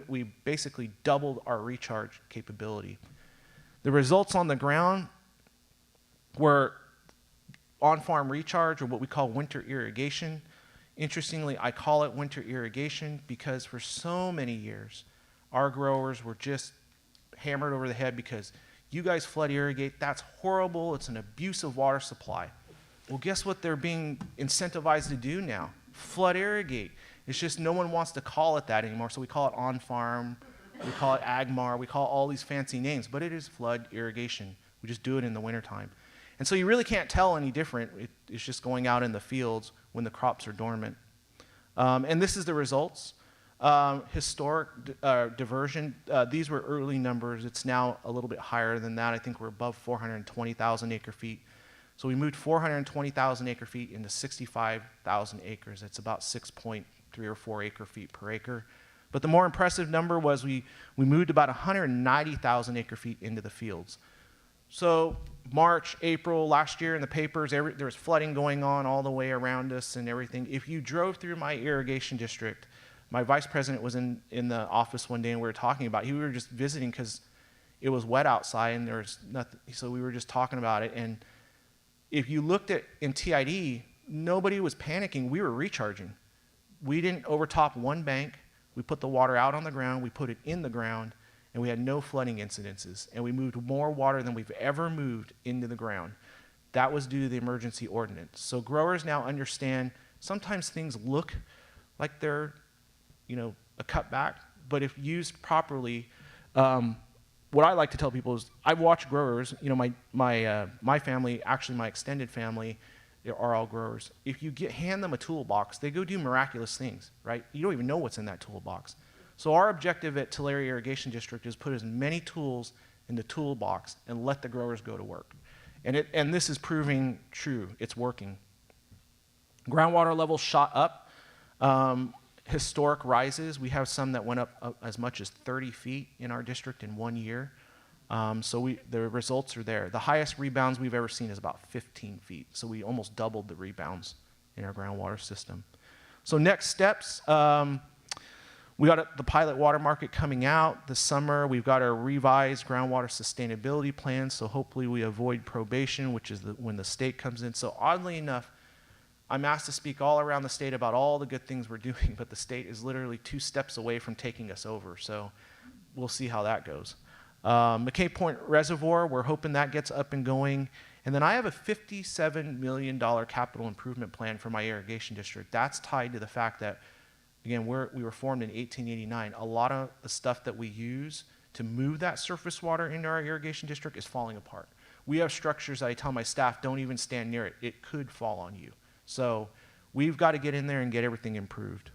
we basically doubled our recharge capability. The results on the ground were on-farm recharge, or what we call winter irrigation. Interestingly, I call it winter irrigation because for so many years, our growers were just hammered over the head because you guys flood irrigate, that's horrible, it's an abuse of water supply. Well, guess what they're being incentivized to do now? Flood irrigate. It's just no one wants to call it that anymore, so we call it on-farm, we call it agmar, we call all these fancy names, but it is flood irrigation. We just do it in the wintertime. And so you really can't tell any different. It's just going out in the fields when the crops are dormant. And this is the results. Historic diversion, these were early numbers. It's now a little bit higher than that. I think we're above 420,000 acre feet. So we moved 420,000 acre feet into 65,000 acres. It's about 6.3 or 4 acre feet per acre. But the more impressive number was we moved about 190,000 acre feet into the fields. So March, April, last year in the papers, there was flooding going on all the way around us and everything. If you drove through my irrigation district, my vice president was in the office one day and we were talking about it. We were just visiting because it was wet outside and there was nothing, so we were just talking about it. And if you looked at in TID, nobody was panicking. We were recharging. We didn't overtop one bank. We put the water out on the ground. We put it in the ground. And we had no flooding incidences. And we moved more water than we've ever moved into the ground. That was due to the emergency ordinance. So growers now understand sometimes things look like they're, a cutback, but if used properly, what I like to tell people is I've watched growers, my family, actually my extended family, are all growers. If you hand them a toolbox, they go do miraculous things, right? You don't even know what's in that toolbox. So our objective at Tulare Irrigation District is put as many tools in the toolbox and let the growers go to work. And this is proving true. It's working. Groundwater levels shot up. Historic rises. We have some that went up as much as 30 feet in our district in 1 year. So the results are there. The highest rebounds we've ever seen is about 15 feet. So we almost doubled the rebounds in our groundwater system. So next steps. We got the pilot water market coming out this summer. We've got our revised groundwater sustainability plan, so hopefully we avoid probation, which is when the state comes in. So oddly enough, I'm asked to speak all around the state about all the good things we're doing, but the state is literally 2 steps away from taking us over, so we'll see how that goes. McKay Point Reservoir, we're hoping that gets up and going. And then I have a $57 million capital improvement plan for my irrigation district. That's tied to the fact that again, we were formed in 1889. A lot of the stuff that we use to move that surface water into our irrigation district is falling apart. We have structures that I tell my staff, don't even stand near it. It could fall on you. So we've got to get in there and get everything improved.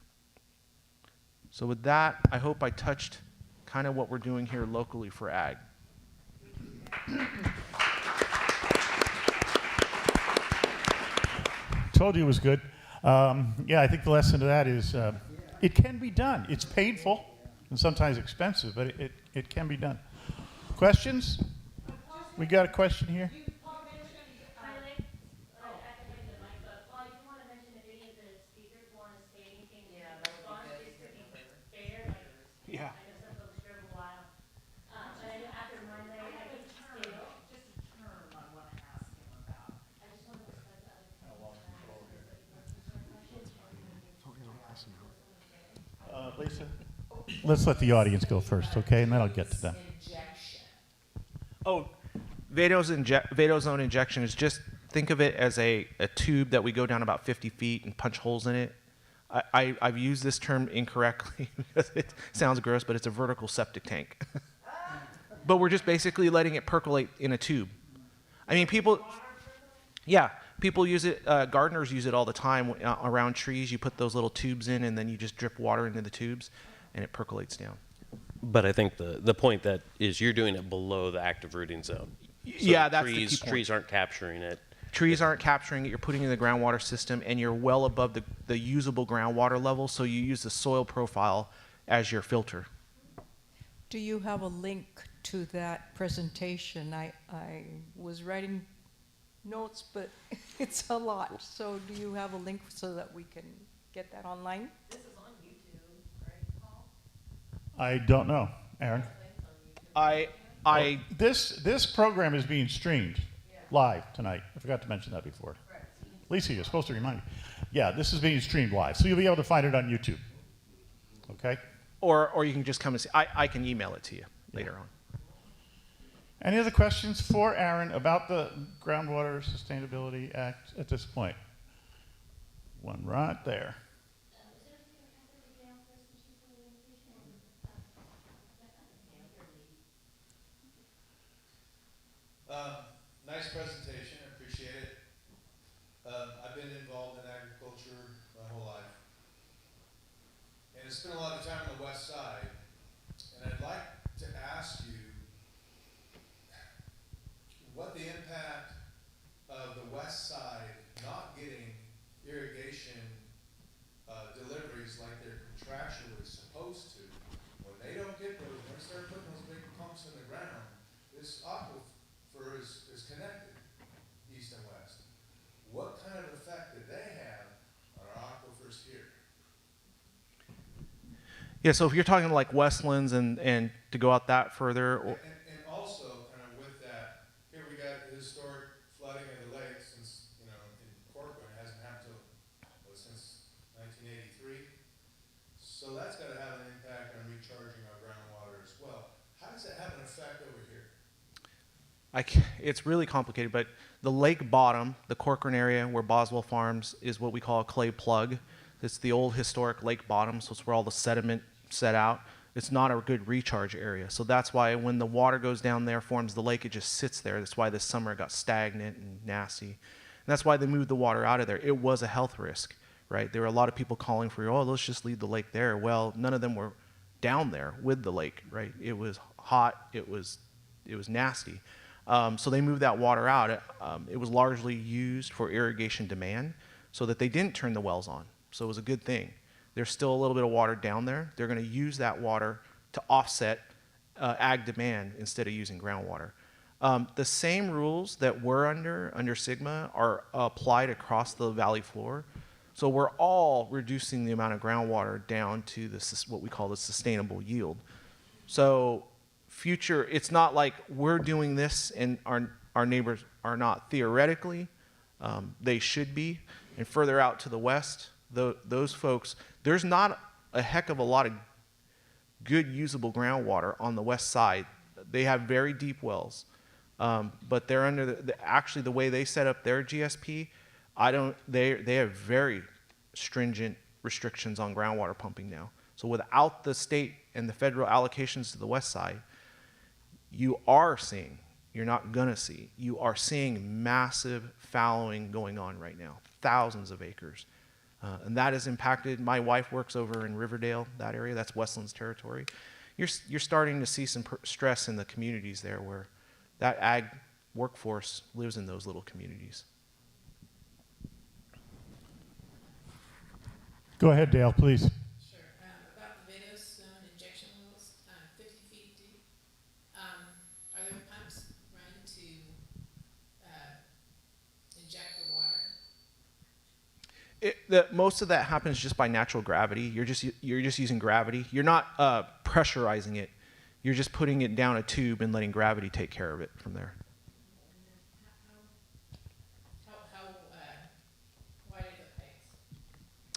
So with that, I hope I touched kind of what we're doing here locally for ag. Told you it was good. Yeah, I think the lesson to that is it can be done. It's painful and sometimes expensive, but it can be done. Questions? We got a question here. Yeah. Lisa, let's let the audience go first, okay? And then I'll get to them. Oh, vadozone injection is just, think of it as a tube that we go down about 50 feet and punch holes in it. I've used this term incorrectly because it sounds gross, but it's a vertical septic tank. But we're just basically letting it percolate in a tube. I mean, people use it, gardeners use it all the time around trees. You put those little tubes in and then you just drip water into the tubes and it percolates down. But I think the point that is you're doing it below the active rooting zone. So yeah, that's the key point. Trees aren't capturing it. Trees aren't capturing it. You're putting it in the groundwater system and you're well above the usable groundwater level, so you use the soil profile as your filter. Do you have a link to that presentation? I was writing notes, but it's a lot. So do you have a link so that we can get that online? This is on YouTube, right, Paul? I don't know, Aaron. This program is being streamed live tonight. I forgot to mention that before. Lisa, you're supposed to remind me. Yeah, this is being streamed live, so you'll be able to find it on YouTube. Okay? Or you can just come and see. I can email it to you later on. Any other questions for Aaron about the Groundwater Sustainability Act at this point? One right there. Nice presentation, I appreciate it. I've been involved in agriculture my whole life. And I spent a lot of time on the west side. And I'd like to ask you what the impact of the west side not getting irrigation deliveries like they're contractually supposed to. When they don't get those, when they start putting those big pumps in the ground, this aquifer is connected, east and west. What kind of effect did they have on our aquifers here? Yeah, so if you're talking like Westlands and to go out that further, And also, kind of with that, here we got the historic flooding of the lake since, in Corcoran, it hasn't happened since 1983. So that's got to have an impact on recharging our groundwater as well. How does that have an effect over here? it's really complicated, but the lake bottom, the Corcoran area where Boswell Farms is what we call a clay plug. It's the old historic lake bottom, so it's where all the sediment set out. It's not a good recharge area. So that's why when the water goes down there, forms the lake, it just sits there. That's why this summer it got stagnant and nasty. And that's why they moved the water out of there. It was a health risk, right? There were a lot of people calling for, oh, let's just leave the lake there. Well, none of them were down there with the lake, right? It was hot. It was nasty. So they moved that water out. It was largely used for irrigation demand so that they didn't turn the wells on. So it was a good thing. There's still a little bit of water down there. They're going to use that water to offset ag demand instead of using groundwater. The same rules that we're under Sigma are applied across the valley floor. So we're all reducing the amount of groundwater down to what we call the sustainable yield. So future, it's not like we're doing this and our neighbors are not. Theoretically, they should be. And further out to the west, those folks, there's not a heck of a lot of good usable groundwater on the west side. They have very deep wells, but they're under actually the way they set up their GSP. They have very stringent restrictions on groundwater pumping now. So without the state and the federal allocations to the west side, you are seeing massive fallowing going on right now, thousands of acres. And that has impacted, my wife works over in Riverdale, that area, that's Westlands territory. You're starting to see some stress in the communities there where that ag workforce lives in those little communities. Go ahead, Dale, please. Sure. About the Vietti Tulare injection wells, 50 feet deep, are there pumps running to inject the water? Most of that happens just by natural gravity. You're just using gravity. You're not pressurizing it. You're just putting it down a tube and letting gravity take care of it from there. How wide are the pipes?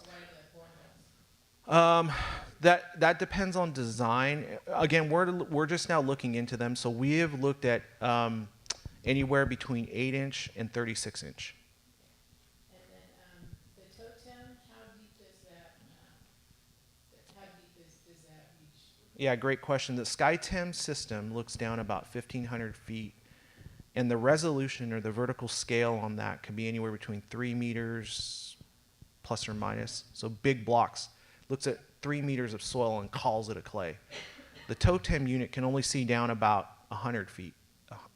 How wide are the boreholes? That depends on design. Again, we're just now looking into them. So we have looked at anywhere between 8-inch and 36-inch. And then the totem, how deep does that reach? Yeah, great question. The SkyTem system looks down about 1,500 feet, and the resolution or the vertical scale on that can be anywhere between 3 meters plus or minus. So big blocks. Looks at 3 meters of soil and calls it a clay. The totem unit can only see down about 100 feet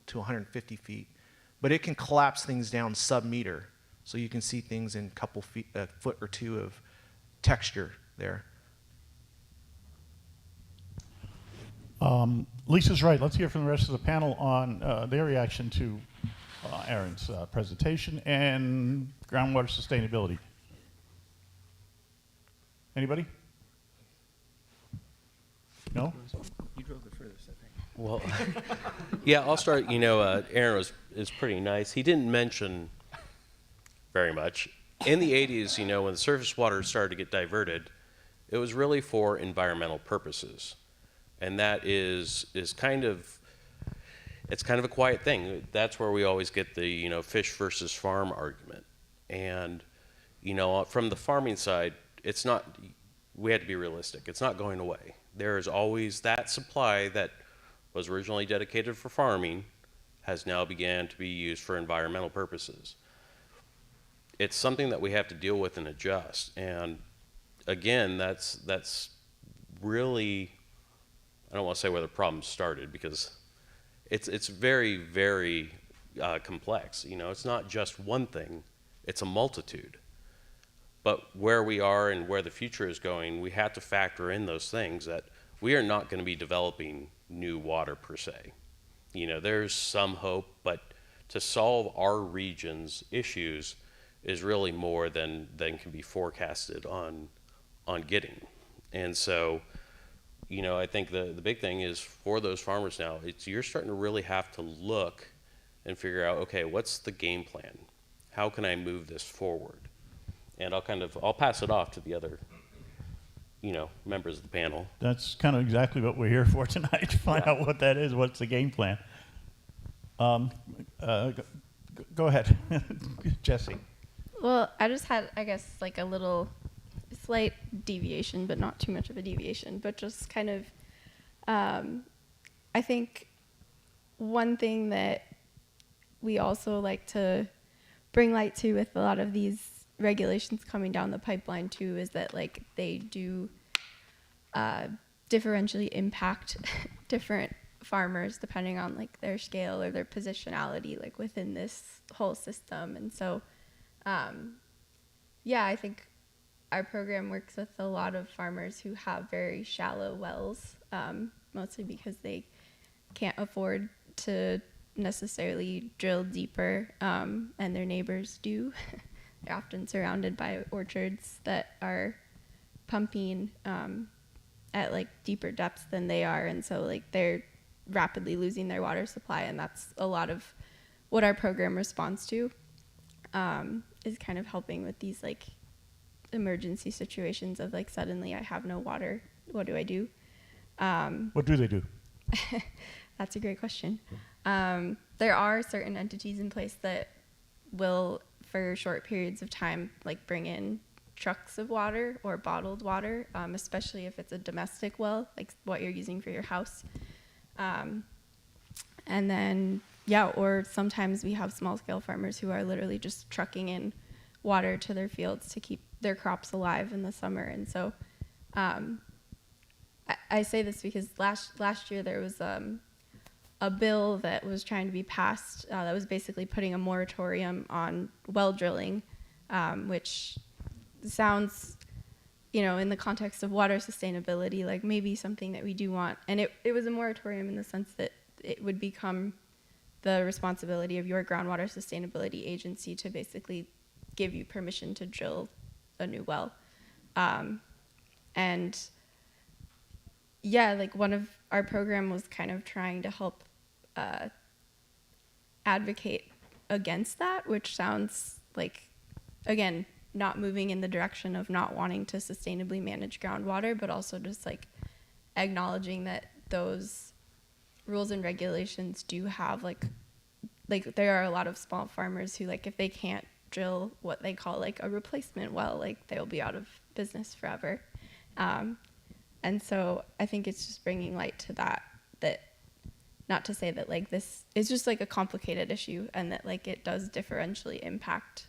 to 150 feet, but it can collapse things down sub-meter, so you can see things in a foot or two of texture there. Lisa's right. Let's hear from the rest of the panel on their reaction to Aaron's presentation and groundwater sustainability. Anybody? No? You drove the furthest, I think. Well, yeah, I'll start. Aaron is pretty nice. He didn't mention very much. in the 80s, you know, when the surface water started to get diverted, it was really for environmental purposes. And that is kind of, it's kind of a quiet thing. That's where we always get the, you know, fish versus farm argument. And, you know, from the farming side, it's not, we had to be realistic. It's not going away. There is always that supply that was originally dedicated for farming has now began to be used for environmental purposes. It's something that we have to deal with and adjust. And again, that's really, I don't want to say where the problem started, because it's very, very complex. You know, it's not just one thing, it's a multitude. But where we are and where the future is going, we have to factor in those things that we are not going to be developing new water per se. You know, there's some hope, but to solve our region's issues is really more than can be forecasted on getting. And so, you know, I think the big thing is for those farmers now, you're starting to really have to look and figure out, okay, what's the game plan? How can I move this forward? And I'll pass it off to the other, you know, members of the panel. That's kind of exactly what we're here for tonight, to find out what that is, what's the game plan. Go ahead, Jessie. Well, I just had, I guess, like a little slight deviation, but not too much of a deviation, but just kind of, I think one thing that we also like to bring light to with a lot of these regulations coming down the pipeline too is that like they do differentially impact different farmers depending on like their scale or their positionality like within this whole system. And so yeah, I think our program works with a lot of farmers who have very shallow wells, mostly because they can't afford to necessarily drill deeper, and their neighbors do. They're often surrounded by orchards that are pumping at like deeper depths than they are, and so like they're rapidly losing their water supply, and that's a lot of what our program responds to, is kind of helping with these like emergency situations of like suddenly I have no water, what do I do? What do they do? That's a great question. There are certain entities in place that will, for short periods of time, like bring in trucks of water or bottled water, especially if it's a domestic well, like what you're using for your house. And then, yeah, or sometimes we have small scale farmers who are literally just trucking in water to their fields to keep their crops alive in the summer. And so I say this because last year there was a bill that was trying to be passed that was basically putting a moratorium on well drilling, which sounds, you know, in the context of water sustainability, like maybe something that we do want. And it was a moratorium in the sense that it would become the responsibility of your groundwater sustainability agency to basically give you permission to drill a new well. And yeah, like one of our program was kind of trying to help advocate against that, which sounds like, again, not moving in the direction of not wanting to sustainably manage groundwater, but also just like acknowledging that those rules and regulations do have like there are a lot of small farmers who like if they can't drill what they call like a replacement well, like they'll be out of business forever. And so I think it's just bringing light to that not to say that like this is just like a complicated issue and that like it does differentially impact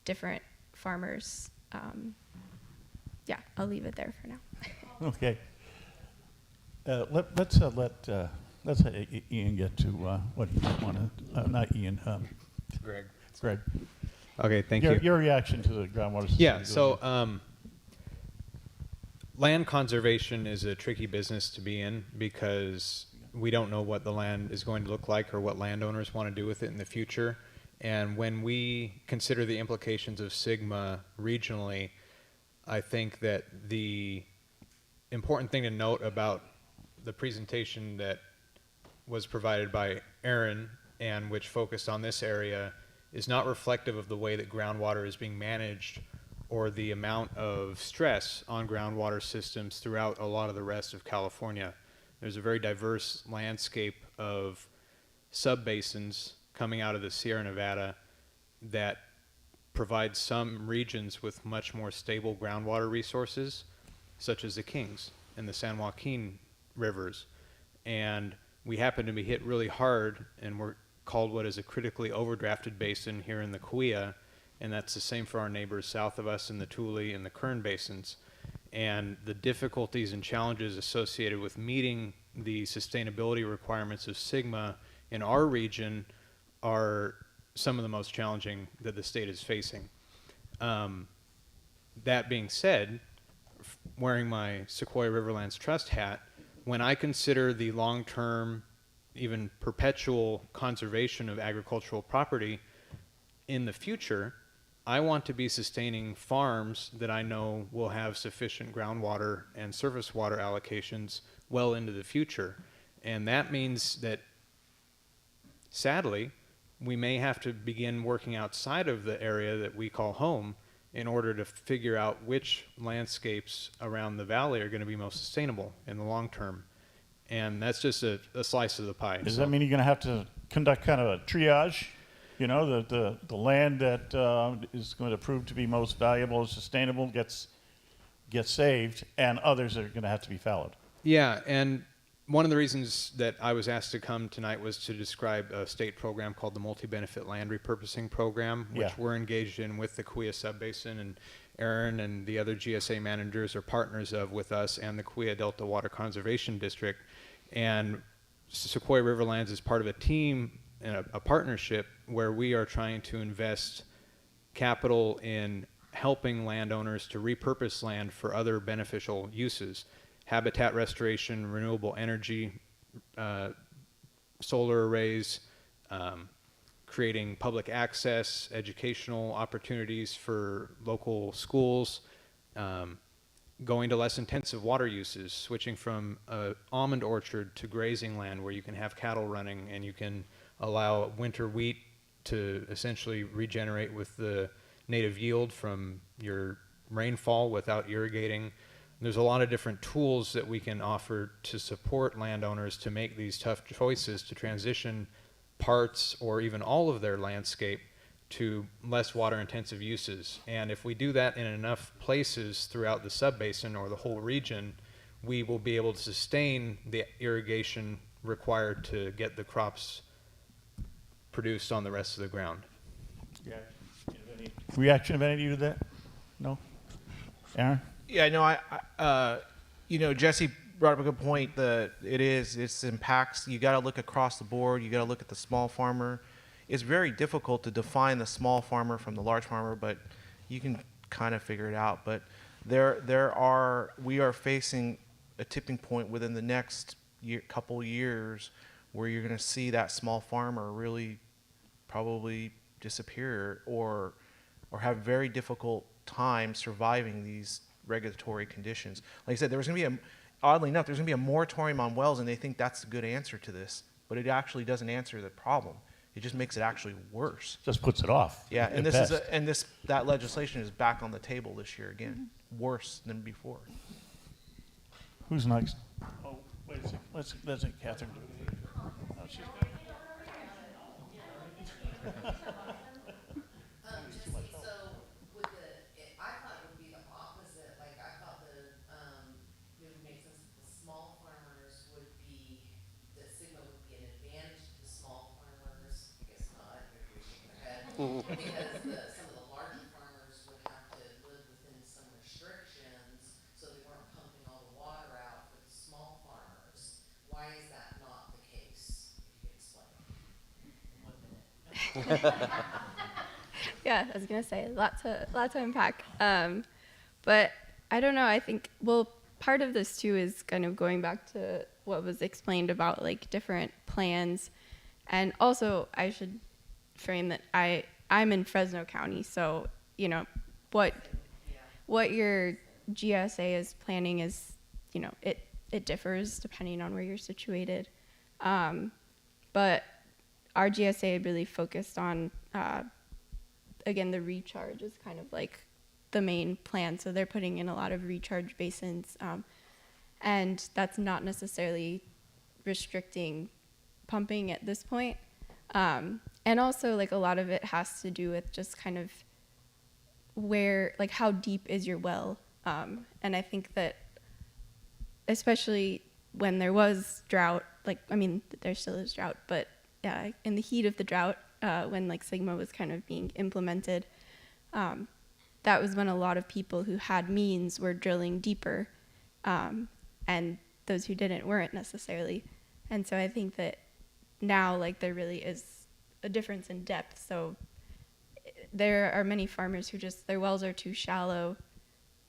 different farmers. Yeah, I'll leave it there for now. Okay. Let's let Ian get to what he might want to, not Ian, Greg. Greg. Okay, thank you. Your reaction to the groundwater system. Yeah, so land conservation is a tricky business to be in because we don't know what the land is going to look like or what landowners want to do with it in the future. And when we consider the implications of SGMA regionally, I think that the important thing to note about the presentation that was provided by Aaron and which focused on this area is not reflective of the way that groundwater is being managed or the amount of stress on groundwater systems throughout a lot of the rest of California. There's a very diverse landscape of subbasins coming out of the Sierra Nevada that provide some regions with much more stable groundwater resources, such as the Kings and the San Joaquin rivers. And we happen to be hit really hard, and we're called what is a critically overdrafted basin here in the Cooperative, and that's the same for our neighbors south of us in the Tule and the Kern basins. And the difficulties and challenges associated with meeting the sustainability requirements of SGMA in our region are some of the most challenging that the state is facing. That being said, wearing my Sequoia Riverlands Trust hat, when I consider the long-term, even perpetual conservation of agricultural property in the future, I want to be sustaining farms that I know will have sufficient groundwater and surface water allocations well into the future. And that means that, sadly, we may have to begin working outside of the area that we call home in order to figure out which landscapes around the valley are going to be most sustainable in the long term. And that's just a slice of the pie. Does that mean you're going to have to conduct kind of a triage? You know, the land that is going to prove to be most valuable and sustainable gets saved, and others are going to have to be fallowed. Yeah, and one of the reasons that I was asked to come tonight was to describe a state program called the Multi-Benefit Land Repurposing Program, which we're engaged in with the Cooperative Subbasin, and Aaron and the other GSA managers are partners of with us and the Cooperative Delta Water Conservation District. And Sequoia Riverlands is part of a team and a partnership where we are trying to invest capital in helping landowners to repurpose land for other beneficial uses. Habitat restoration, renewable energy, solar arrays, creating public access, educational opportunities for local schools, going to less intensive water uses, switching from an almond orchard to grazing land where you can have cattle running and you can allow winter wheat to essentially regenerate with the native yield from your rainfall without irrigating. There's a lot of different tools that we can offer to support landowners to make these tough choices to transition parts or even all of their landscape to less water intensive uses. And if we do that in enough places throughout the subbasin or the whole region, we will be able to sustain the irrigation required to get the crops produced on the rest of the ground. Yeah. Any reaction of any of you to that? No? Aaron? Yeah, no, you know, Jessie brought up a good point. It's impacts. You got to look across the board. You got to look at the small farmer. It's very difficult to define the small farmer from the large farmer, but you can kind of figure it out. But we are facing a tipping point within the next couple years where you're going to see that small farmer really probably disappear or have very difficult time surviving these regulatory conditions. Like I said, oddly enough, there's going to be a moratorium on wells, and they think that's a good answer to this, but it actually doesn't answer the problem. It just makes it actually worse. Just puts it off. Yeah, and that legislation is back on the table this year again, worse than before. Who's next? Oh, wait a second. Let's let Catherine do it. Oh, she's Jessie, so I thought it would be the opposite. Like I thought it would make sense that the small farmers would be, the SGMA would be an advantage to the small farmers. I guess not. Maybe you're shaking their head because some of the larger farmers would have to live within some restrictions, so they weren't pumping all the water out for the small farmers. Why is that not the case? If you could explain. 1 minute. Yeah, I was gonna say lot to unpack. But I don't know. I think part of this too is kind of going back to what was explained about like different plans, and also I should frame that I'm in Fresno County, so you know what your GSA is planning is, you know, it differs depending on where you're situated, but our GSA really focused on again, the recharge is kind of like the main plan. So they're putting in a lot of recharge basins, and that's not necessarily restricting pumping at this point. And also, like, a lot of it has to do with just kind of where, like, how deep is your well. And I think that especially when there was drought, like, I mean, there still is drought, but yeah, in the heat of the drought, when like Sigma was kind of being implemented, that was when a lot of people who had means were drilling deeper, and those who didn't weren't necessarily. And so I think that now, like, there really is a difference in depth. So there are many farmers who just, their wells are too shallow,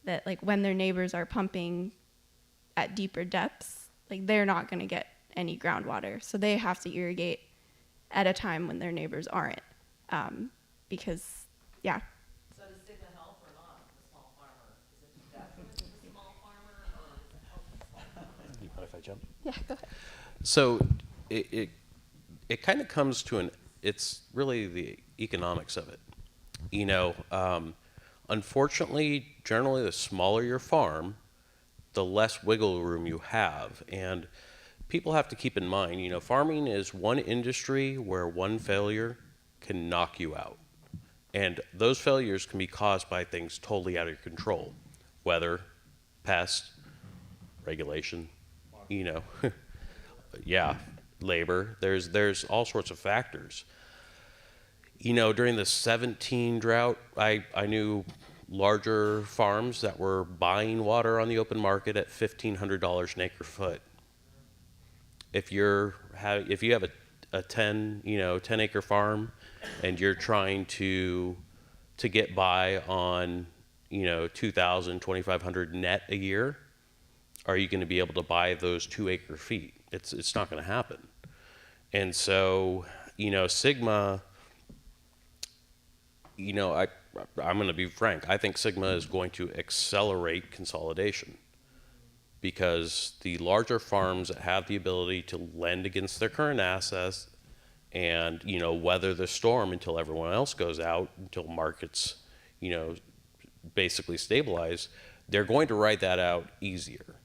that like when their neighbors are pumping at deeper depths, like they're not going to get any groundwater. So they have to irrigate at a time when their neighbors aren't, because, yeah. So does Sigma help or not the small farmer? Is it definitely the small farmer, or does it help the small farmer? Do you mind if I jump? Yeah, go ahead. So it kind of comes to it's really the economics of it. You know, unfortunately, generally the smaller your farm, the less wiggle room you have. And people have to keep in mind, you know, farming is one industry where one failure can knock you out. And those failures can be caused by things totally out of your control. Weather, pest, regulation, you know, yeah, labor. There's all sorts of factors. You know, during the 17 drought, I knew larger farms that were buying water on the open market at $1,500 an acre foot. If you have a 10 acre farm and you're trying to get by on, you know, 2,000, 2,500 net a year, are you going to be able to buy those 2 acre feet? It's not going to happen. And so, you know, Sigma, you know, I'm going to be frank. I think Sigma is going to accelerate consolidation, because the larger farms that have the ability to lend against their current assets and, you know, weather the storm until everyone else goes out, until markets, you know, basically stabilize, they're going to ride that out easier.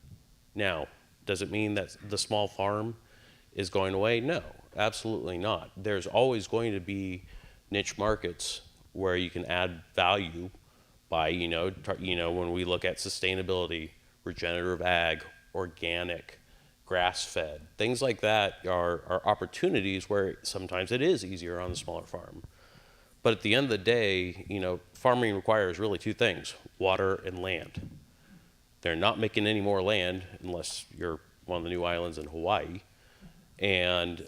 Now, does it mean that the small farm is going away? No, absolutely not. There's always going to be niche markets where you can add value by, you know, when we look at sustainability, regenerative ag, organic, grass-fed, things like that are opportunities where sometimes it is easier on the smaller farm. But at the end of the day, you know, farming requires really 2 things: water and land. They're not making any more land unless you're one of the new islands in Hawaii. And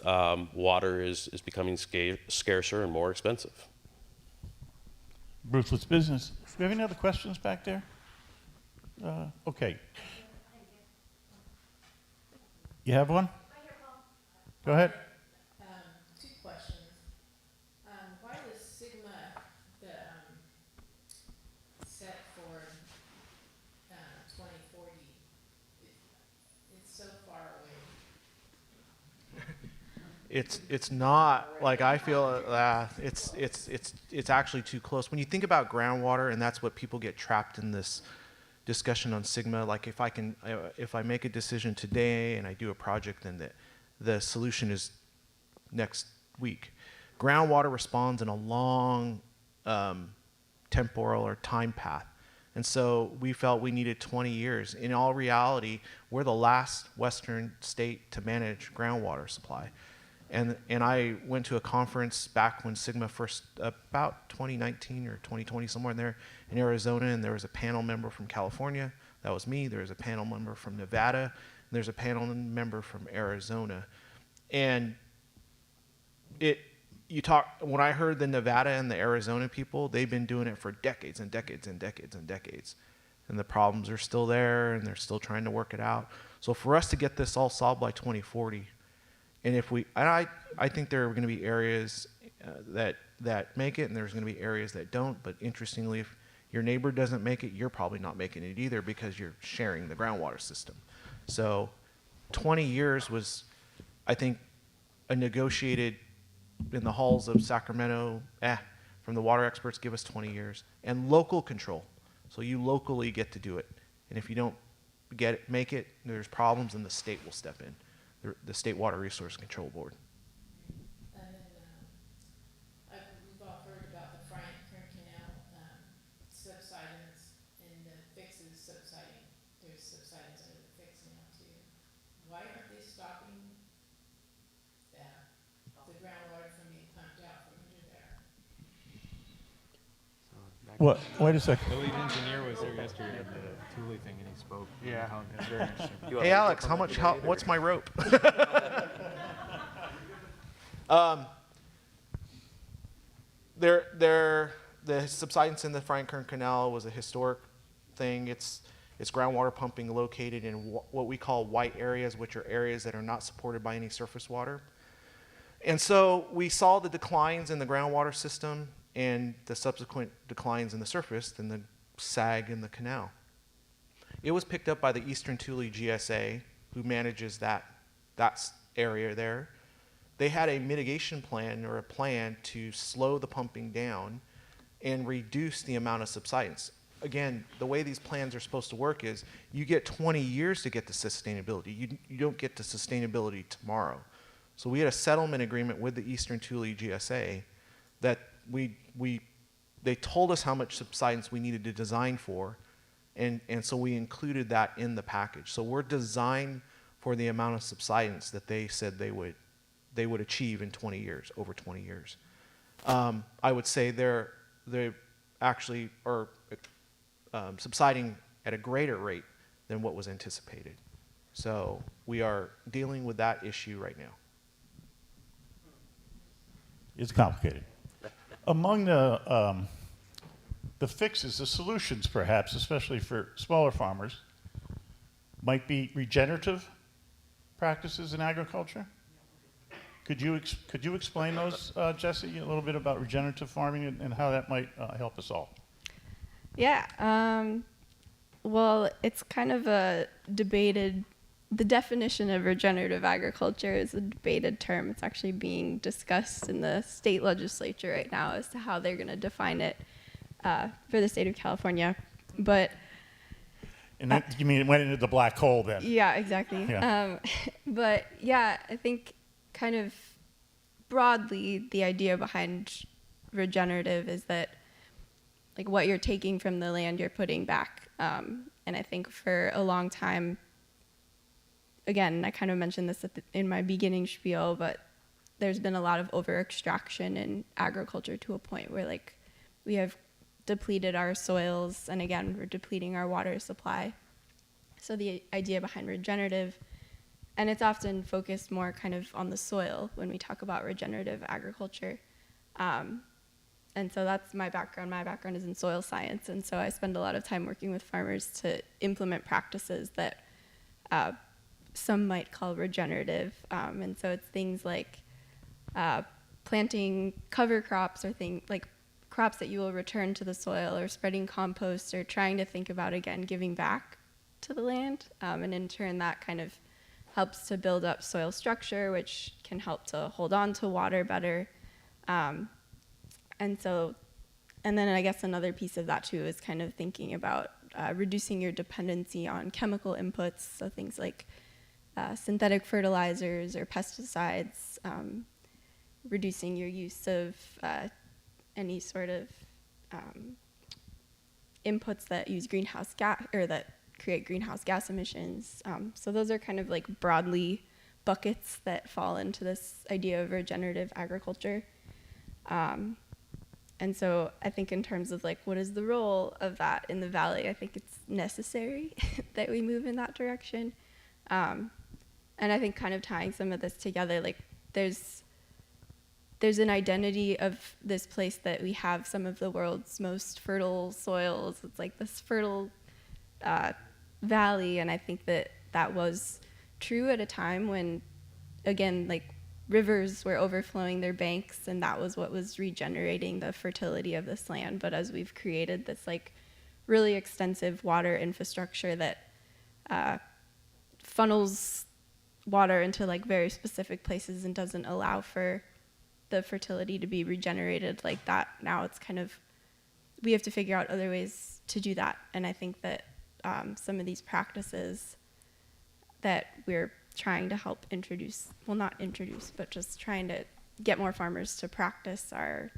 water is becoming scarcer and more expensive. Ruthless business. Do we have any other questions back there? Okay. You have one? Go ahead. 2 questions. Why was Sigma set for 2040? It's so far away. It's not, like, I feel it's actually too close. When you think about groundwater, and that's what people get trapped in this discussion on Sigma, like if I make a decision today and I do a project, then the solution is next week. Groundwater responds in a long temporal or time path. And so we felt we needed 20 years. In all reality, we're the last Western state to manage groundwater supply. And I went to a conference back when Sigma first, about 2019 or 2020, somewhere in there, in Arizona, and there was a panel member from California. That was me. There was a panel member from Nevada, and there's a panel member from Arizona. And when I heard the Nevada and the Arizona people, they've been doing it for decades and decades and decades and decades. And the problems are still there, and they're still trying to work it out. So for us to get this all solved by 2040, and I think there are going to be areas that make it, and there's going to be areas that don't. But interestingly, if your neighbor doesn't make it, you're probably not making it either, because you're sharing the groundwater system. So 20 years was, I think, a negotiated in the halls of Sacramento, from the water experts give us 20 years, and local control. So you locally get to do it. And if you don't make it, there's problems, and the state will step in, the State Water Resource Control Board. And then, we've all heard about the Frank Kern Canal subsidence and the fixes subsiding. There's subsidence under the fix now too. Why aren't they stopping that, the groundwater from being pumped out from under there? What? Wait a second. The lead engineer was there yesterday at the Thule thing, and he spoke. Yeah. It's very interesting. Hey Alex, what's my rope? The subsidence in the Frank Kern Canal was a historic thing. It's groundwater pumping located in what we call white areas, which are areas that are not supported by any surface water. And so we saw the declines in the groundwater system and the subsequent declines in the surface, and the sag in the canal. It was picked up by the Eastern Thule GSA, who manages that area there. They had a mitigation plan, or a plan to slow the pumping down and reduce the amount of subsidence. Again, the way these plans are supposed to work is you get 20 years to get to sustainability. You don't get to sustainability tomorrow. So we had a settlement agreement with the Eastern Thule GSA that they told us how much subsidence we needed to design for, and so we included that in the package. So we're designed for the amount of subsidence that they said they would achieve in 20 years, over 20 years. I would say they actually are subsiding at a greater rate than what was anticipated. So we are dealing with that issue right now. It's complicated. Among the fixes, the solutions perhaps, especially for smaller farmers, might be regenerative practices in agriculture. Could you explain those, Jessie, a little bit about regenerative farming and how that might help us all? Yeah. Well, it's kind of a debated. The definition of regenerative agriculture is a debated term. It's actually being discussed in the state legislature right now as to how they're going to define it for the state of California. But and that, you mean it went into the black hole then? Yeah, exactly. Yeah. But yeah, I think kind of broadly the idea behind regenerative is that like what you're taking from the land you're putting back. And I think for a long time, again, I kind of mentioned this in my beginning spiel, but there's been a lot of over-extraction in agriculture to a point where like we have depleted our soils, and again, we're depleting our water supply. So the idea behind regenerative, and it's often focused more kind of on the soil when we talk about regenerative agriculture. And so that's my background. My background is in soil science, and so I spend a lot of time working with farmers to implement practices that some might call regenerative. And so it's things like planting cover crops, or things like crops that you will return to the soil, or spreading compost, or trying to think about, again, giving back to the land. And in turn, that kind of helps to build up soil structure, which can help to hold on to water better. And then I guess another piece of that too is kind of thinking about reducing your dependency on chemical inputs, so things like synthetic fertilizers or pesticides, reducing your use of any sort of inputs that use greenhouse gas, or that create greenhouse gas emissions. So those are kind of like broadly buckets that fall into this idea of regenerative agriculture. And so I think in terms of like what is the role of that in the valley, I think it's necessary that we move in that direction. And I think kind of tying some of this together, like there's an identity of this place that we have some of the world's most fertile soils. It's like this fertile valley, and I think that was true at a time when, again, like rivers were overflowing their banks, and that was what was regenerating the fertility of this land. But as we've created this like really extensive water infrastructure that funnels water into like very specific places and doesn't allow for the fertility to be regenerated like that. Now it's kind of, we have to figure out other ways to do that. And I think that some of these practices that we're trying to help introduce, well, not introduce, but just trying to get more farmers to practice are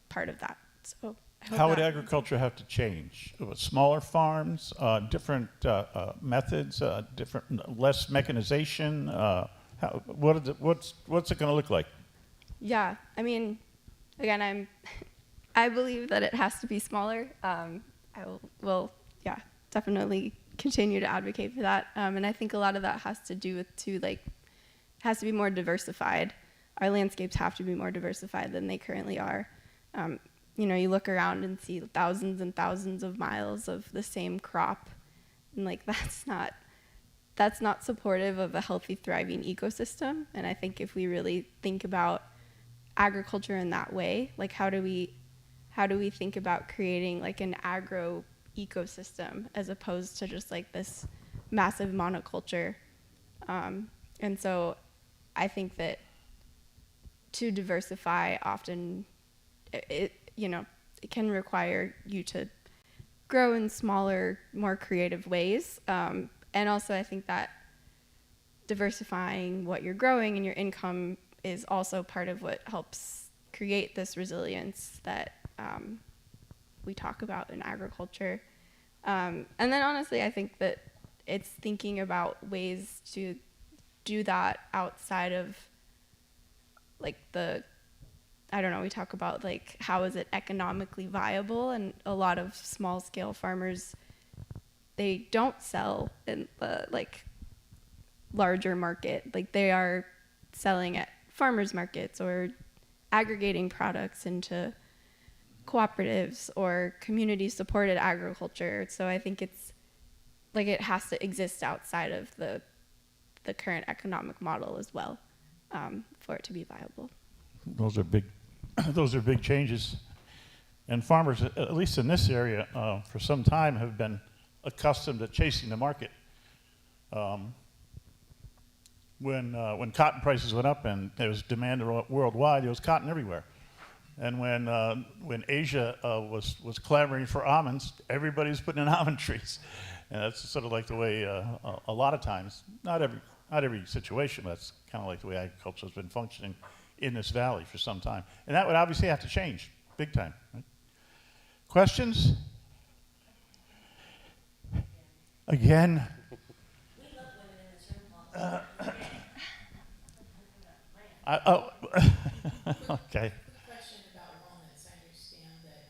part of that. So I hope How would that- agriculture have to change? Smaller farms, different methods, less mechanization? What's it going to look like? Yeah, I mean, again, I believe that it has to be smaller. I will, yeah, definitely continue to advocate for that. And I think a lot of that has to do with has to be more diversified. Our landscapes have to be more diversified than they currently are. You look around and see thousands and thousands of miles of the same crop, and that's not supportive of a healthy, thriving ecosystem. And I think if we really think about agriculture in that way, how do we think about creating an agro ecosystem as opposed to just this massive monoculture? And so I think that to diversify often it can require you to grow in smaller, more creative ways. And also I think that diversifying what you're growing and your income is also part of what helps create this resilience that we talk about in agriculture. And then honestly, I think that it's thinking about ways to do that outside of we talk about how is it economically viable, and a lot of small scale farmers, they don't sell in the larger market. They are selling at farmers markets or aggregating products into cooperatives or community supported agriculture. So I think it's it has to exist outside of the current economic model as well, for it to be viable. Those are big changes. And farmers, at least in this area, for some time have been accustomed to chasing the market. When cotton prices went up and there was demand worldwide, there was cotton everywhere. And when Asia was clamoring for almonds, everybody was putting in almond trees. And that's sort of the way a lot of times, not every situation, but that's kind of the way agriculture has been functioning in this valley for some time. And that would obviously have to change, big time. Right? Questions? Again? We love women in this room. Okay. Question about walnuts. I understand that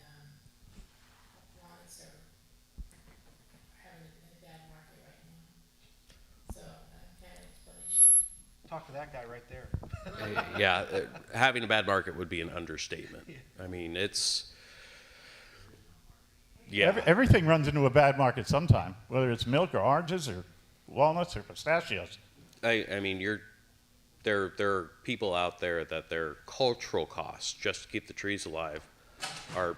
walnuts are having a bad market right now. So, kind of explanation. Talk to that guy right there. Yeah, having a bad market would be an understatement. I mean, it's, yeah. Everything runs into a bad market sometime, whether it's milk or oranges or walnuts or pistachios. I mean, there are people out there that their cultural costs just to keep the trees alive are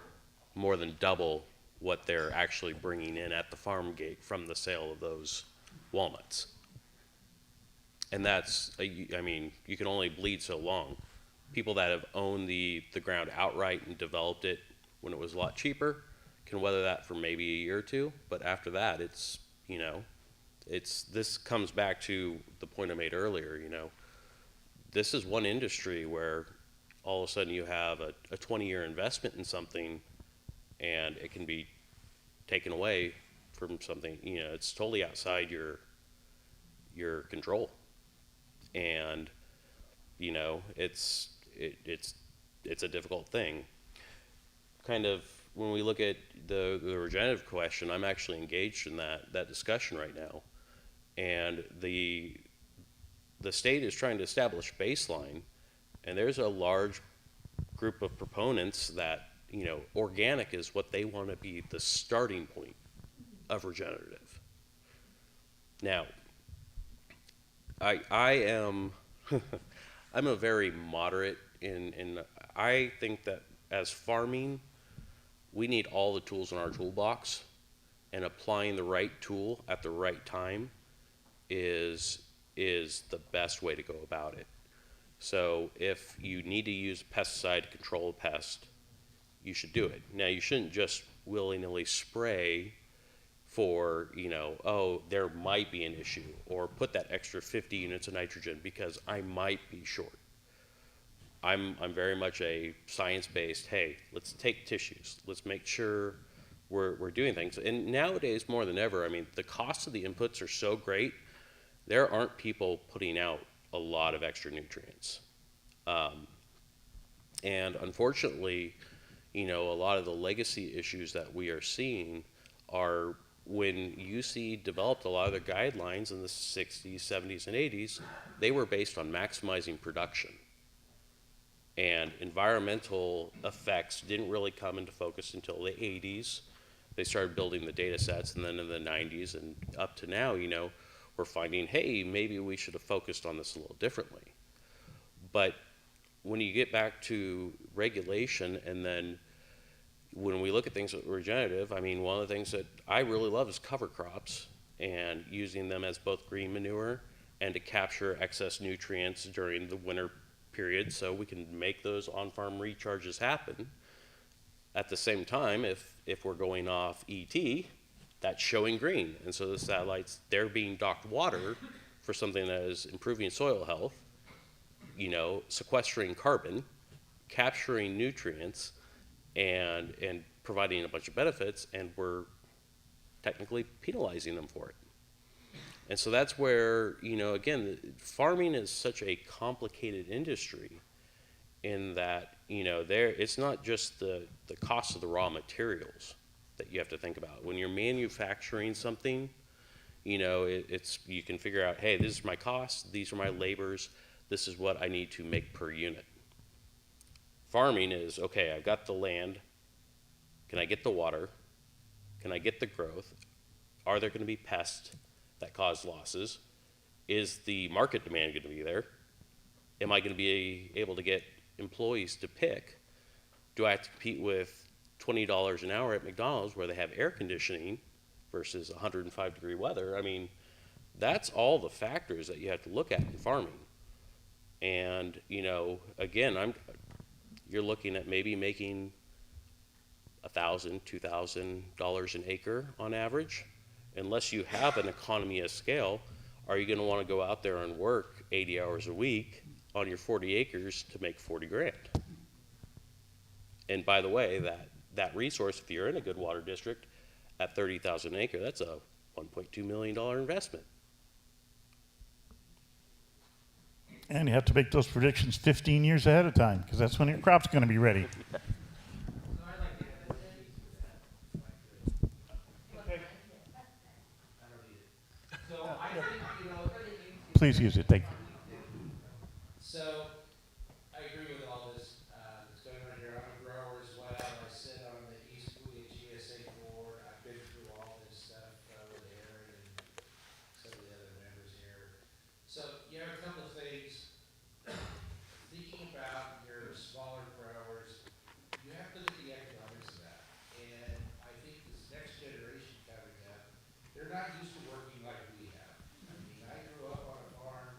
more than double what they're actually bringing in at the farm gate from the sale of those walnuts. And that's, I mean, you can only bleed so long. People that have owned the ground outright and developed it when it was a lot cheaper can weather that for maybe a year or two, but after that, it's, this comes back to the point I made earlier, this is one industry where all of a sudden you have a 20-year investment in something and it can be taken away from something, it's totally outside your control. And, it's a difficult thing. Kind of, when we look at the regenerative question, I'm actually engaged in that discussion right now. And the state is trying to establish baseline, and there's a large group of proponents that, organic is what they want to be the starting point of regenerative. Now, I am, I'm a very moderate in I think that as farming, we need all the tools in our toolbox, and applying the right tool at the right time is the best way to go about it. So if you need to use a pesticide to control a pest, you should do it. Now, you shouldn't just willy-nilly spray for, you know, oh, there might be an issue, or put that extra 50 units of nitrogen because I might be short. I'm very much a science-based, hey, let's take tissues. Let's make sure we're doing things. And nowadays, more than ever, I mean, the cost of the inputs are so great, there aren't people putting out a lot of extra nutrients. And unfortunately, you know, a lot of the legacy issues that we are seeing are when UC developed a lot of their guidelines in the 60s, 70s, and 80s, they were based on maximizing production. And environmental effects didn't really come into focus until the 80s. They started building the data sets, and then in the 90s and up to now, you know, we're finding, hey, maybe we should have focused on this a little differently. But when you get back to regulation, and then when we look at things with regenerative, I mean, one of the things that I really love is cover crops and using them as both green manure and to capture excess nutrients during the winter period so we can make those on-farm recharges happen. At the same time, if we're going off ET, that's showing green. And so the satellites, they're being docked water for something that is improving soil health, you know, sequestering carbon, capturing nutrients, and providing a bunch of benefits, and we're technically penalizing them for it. And so that's where, you know, again, farming is such a complicated industry in that, you know, it's not just the cost of the raw materials that you have to think about. When you're manufacturing something, you know, you can figure out, hey, this is my cost, these are my labors, this is what I need to make per unit. Farming is, okay, I've got the land, can I get the water, can I get the growth, are there going to be pests that cause losses, is the market demand going to be there, am I going to be able to get employees to pick, do I have to compete with $20 an hour at McDonald's where they have air conditioning versus 105-degree weather? I mean, that's all the factors that you have to look at in farming. And, you know, again, you're looking at maybe making $1,000, $2,000 an acre on average. Unless you have an economy of scale, are you going to want to go out there and work 80 hours a week on your 40 acres to make 40 grand? And by the way, that resource, if you're in a good water district at 30,000 an acre, that's a $1.2 million investment. And you have to make those predictions 15 years ahead of time, because that's when your crop's going to be ready. Please use it. Thank you. So, I agree with all this that's going on here. I'm a grower as well. I sit on the East Fukuda GSA board. I've been through all this stuff with Aaron and some of the other members here. So, you have a couple of things. Thinking about your smaller growers, you have to look at the economics of that. And I think this next generation coming up, they're not used to working like we have. I mean, I grew up on a farm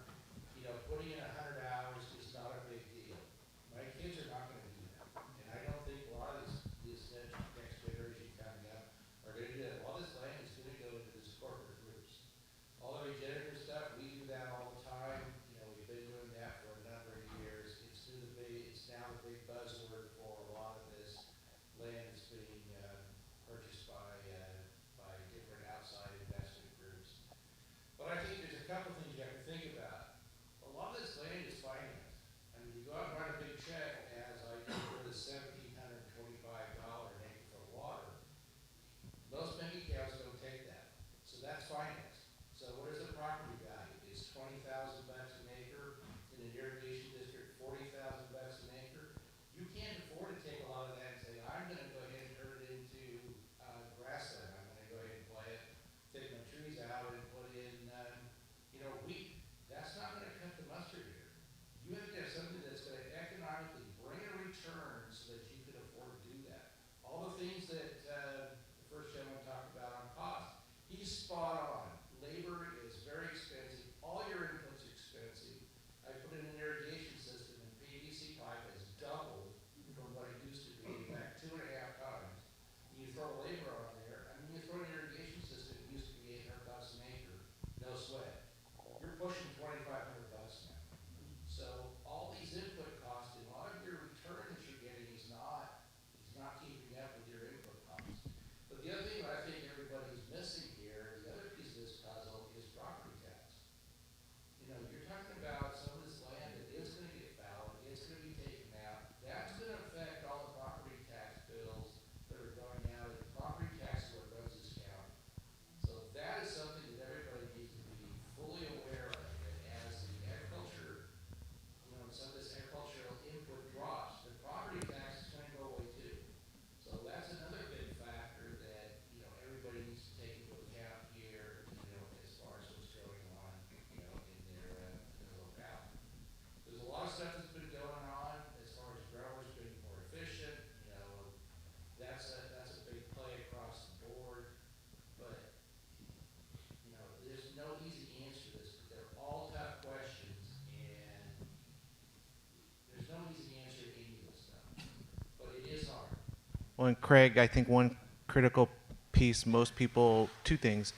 Well, and Craig, I think one critical piece, most people, two things.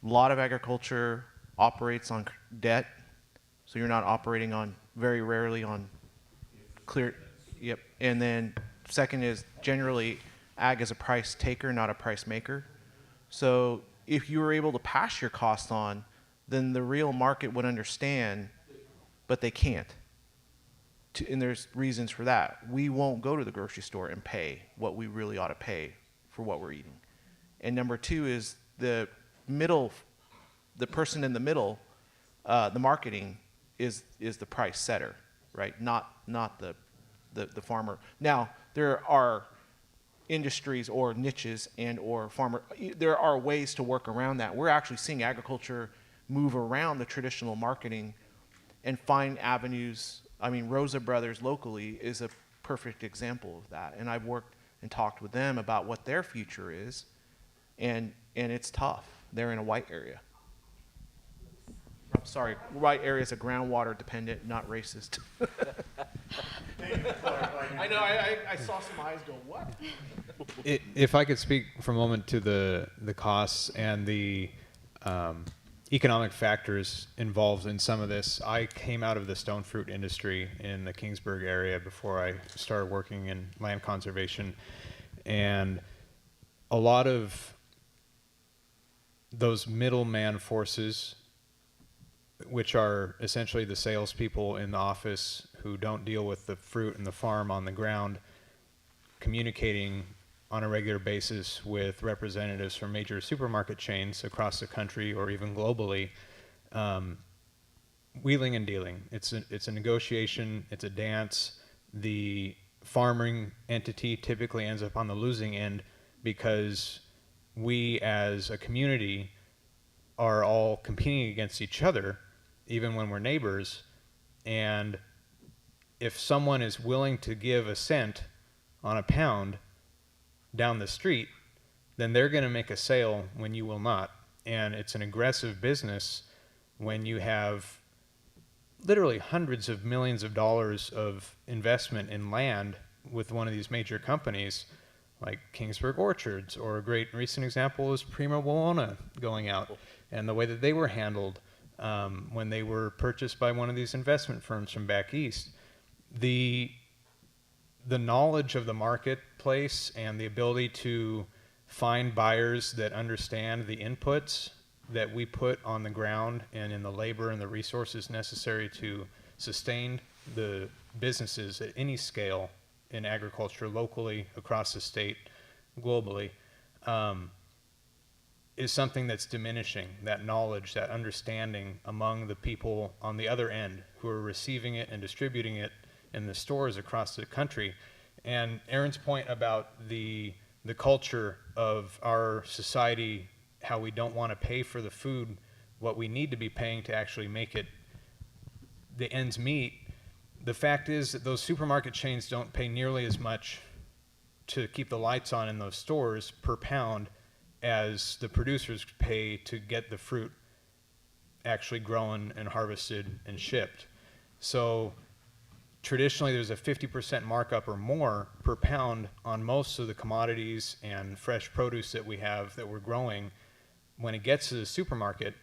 A lot of agriculture operates on debt, so you're not operating on, very rarely on clear, yep. And then second is generally ag is a price taker, not a price maker. So if you were able to pass your cost on, then the real market would understand, but they can't. And there's reasons for that. We won't go to the grocery store and pay what we really ought to pay for what we're eating. And number two is the person in the middle, the marketing is the price setter, right? Not the farmer. Now, there are industries or niches and or farmer, there are ways to work around that. We're actually seeing agriculture move around the traditional marketing and find avenues. I mean, Rosa Brothers locally is a perfect example of that. And I've worked and talked with them about what their future is, and it's tough. They're in a white area. I'm sorry, white area is a groundwater dependent, not racist. I know, I saw some eyes go, what? If I could speak for a moment to the costs and the economic factors involved in some of this. I came out of the stone fruit industry in the Kingsburg area before I started working in land conservation, and a lot of those middleman forces, which are essentially the salespeople in the office who don't deal with the fruit and the farm on the ground, communicating on a regular basis with representatives from major supermarket chains across the country or even globally, wheeling and dealing. It's a negotiation, it's a dance. The farming entity typically ends up on the losing end because we as a community are all competing against each other, even when we're neighbors. And if someone is willing to give a cent on a pound down the street, then they're going to make a sale when you will not. And it's an aggressive business when you have literally hundreds of millions of dollars of investment in land with one of these major companies like Kingsburg Orchards, or a great recent example is Prima Wawona going out, and the way that they were handled when they were purchased by one of these investment firms from back east. The knowledge of the marketplace and the ability to find buyers that understand the inputs that we put on the ground and in the labor and the resources necessary to sustain the businesses at any scale in agriculture, locally, across the state, globally, is something that's diminishing. That knowledge, that understanding among the people on the other end who are receiving it and distributing it in the stores across the country. And Aaron's point about the culture of our society, how we don't want to pay for the food, what we need to be paying to actually make it the ends meet. The fact is that those supermarket chains don't pay nearly as much to keep the lights on in those stores per pound as the producers pay to get the fruit actually grown and harvested and shipped. So traditionally there's a 50% markup or more per pound on most of the commodities and fresh produce that we have that we're growing when it gets to the supermarket.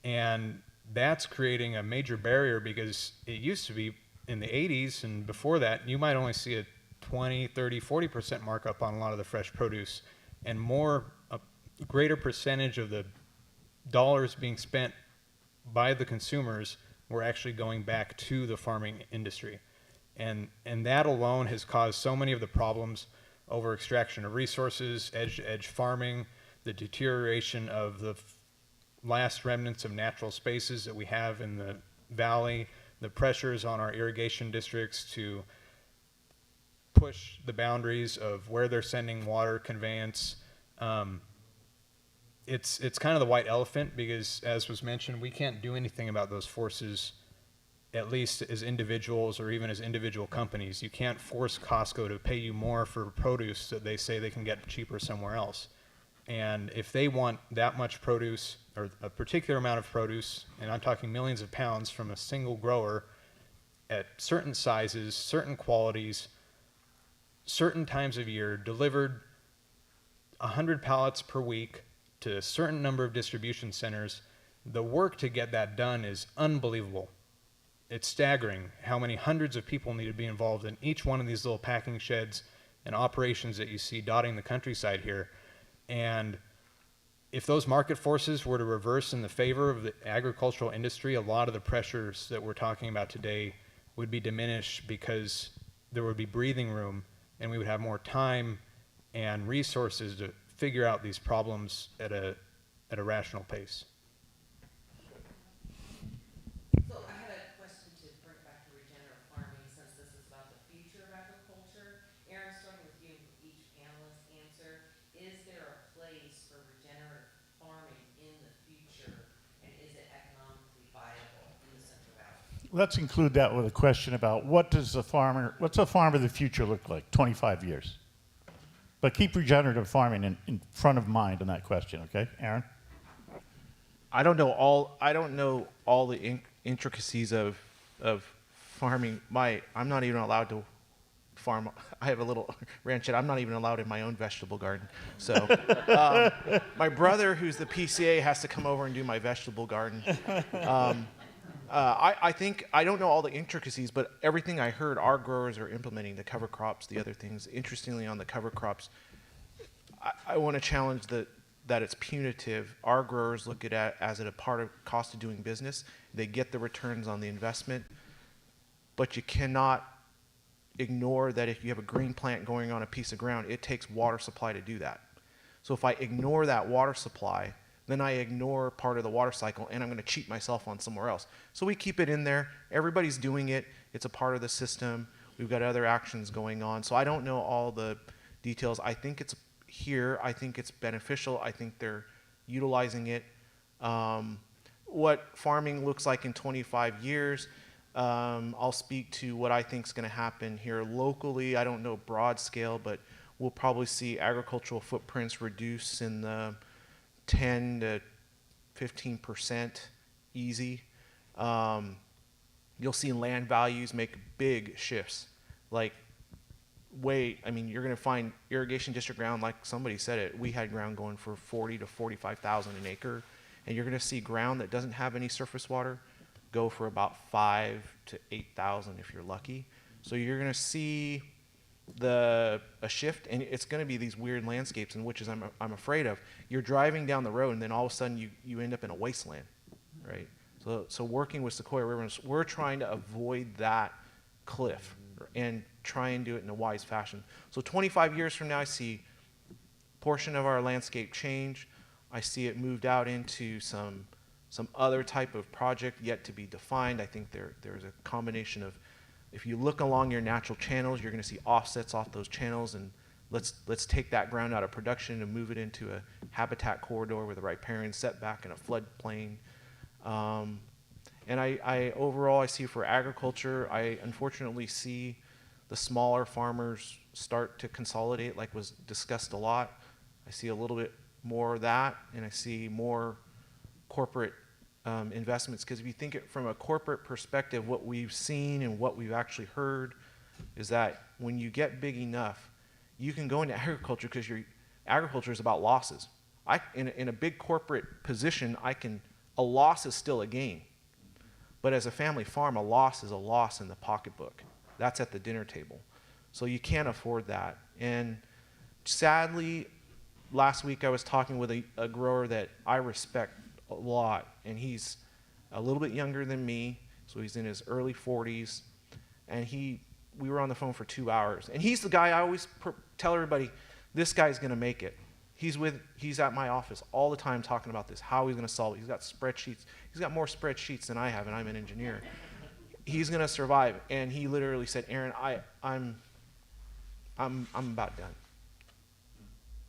And that's creating a major barrier, because it used to be in the 80s and before that, you might only see a 20, 30, 40% markup on a lot of the fresh produce, and a greater percentage of the dollars being spent by the consumers were actually going back to the farming industry. And that alone has caused so many of the problems over extraction of resources, edge-to-edge farming, the deterioration of the last remnants of natural spaces that we have in the valley, the pressures on our irrigation districts to push the boundaries of where they're sending water conveyance. It's kind of the white elephant, because, as was mentioned, we can't do anything about those forces, at least as individuals or even as individual companies. You can't force Costco to pay you more for produce that they say they can get cheaper somewhere else. And if they want that much produce, or a particular amount of produce, and I'm talking millions of pounds from a single grower at certain sizes, certain qualities, certain times of year, delivered 100 pallets per week to a certain number of distribution centers. The work to get that done is unbelievable. It's staggering how many hundreds of people need to be involved in each one of these little packing sheds and operations that you see dotting the countryside here. And if those market forces were to reverse in the favor of the agricultural industry, a lot of the pressures that we're talking about today would be diminished, because there would be breathing room and we would have more time and resources to figure out these problems at a rational pace. So I had a question to bring back to regenerative farming, since this is about the future of agriculture. Aaron, starting with you for each panelist answer, is there a place for regenerative farming in the future, and is it economically viable in the Central Valley? Let's include that with a question about what's a farmer of the future look like, 25 years? But keep regenerative farming in front of mind on that question, okay? Aaron? I don't know all the intricacies of farming. I'm not even allowed to farm. I have a little ranch and I'm not even allowed in my own vegetable garden. So my brother, who's the PCA, has to come over and do my vegetable garden. I think, I don't know all the intricacies, but everything I heard, our growers are implementing the cover crops, the other things. Interestingly, on the cover crops, I want to challenge that it's punitive. Our growers look at it as a part of cost of doing business. They get the returns on the investment, but you cannot ignore that if you have a green plant going on a piece of ground, it takes water supply to do that. So if I ignore that water supply, then I ignore part of the water cycle, and I'm going to cheat myself on somewhere else. So we keep it in there. Everybody's doing it. It's a part of the system. We've got other actions going on. So I don't know all the details. I think it's here. I think it's beneficial. I think they're utilizing it. What farming looks like in 25 years, I'll speak to what I think is going to happen here locally. I don't know broad scale, but we'll probably see agricultural footprints reduce in the 10 to 15% easy. You'll see land values make big shifts. Like, I mean, you're going to find irrigation district ground, like somebody said it, we had ground going for 40 to 45,000 an acre, and you're going to see ground that doesn't have any surface water go for about 5 to 8,000 if you're lucky. So you're going to see a shift, and it's going to be these weird landscapes, and which is I'm afraid of. You're driving down the road, and then all of a sudden you end up in a wasteland, right? So working with Sequoia Riverlands, we're trying to avoid that cliff and try and do it in a wise fashion. So 25 years from now, I see a portion of our landscape change. I see it moved out into some other type of project yet to be defined. I think there's a combination of, if you look along your natural channels, you're going to see offsets off those channels, and let's take that ground out of production and move it into a habitat corridor with the riparian setback and a floodplain. And I overall, I see for agriculture, I unfortunately see the smaller farmers start to consolidate, like was discussed a lot. I see a little bit more of that, and I see more corporate investments, because if you think it from a corporate perspective, what we've seen and what we've actually heard is that when you get big enough, you can go into agriculture, because your agriculture is about losses. In a big corporate position, a loss is still a gain. But as a family farm, a loss is a loss in the pocketbook. That's at the dinner table. So you can't afford that. And sadly, last week I was talking with a grower that I respect a lot, and he's a little bit younger than me, so he's in his early 40s, and we were on the phone for 2 hours, and he's the guy I always tell everybody, this guy's going to make it. He's at my office all the time talking about this, how he's going to solve it. He's got spreadsheets. He's got more spreadsheets than I have, and I'm an engineer. He's going to survive, and he literally said, Aaron, I'm about done.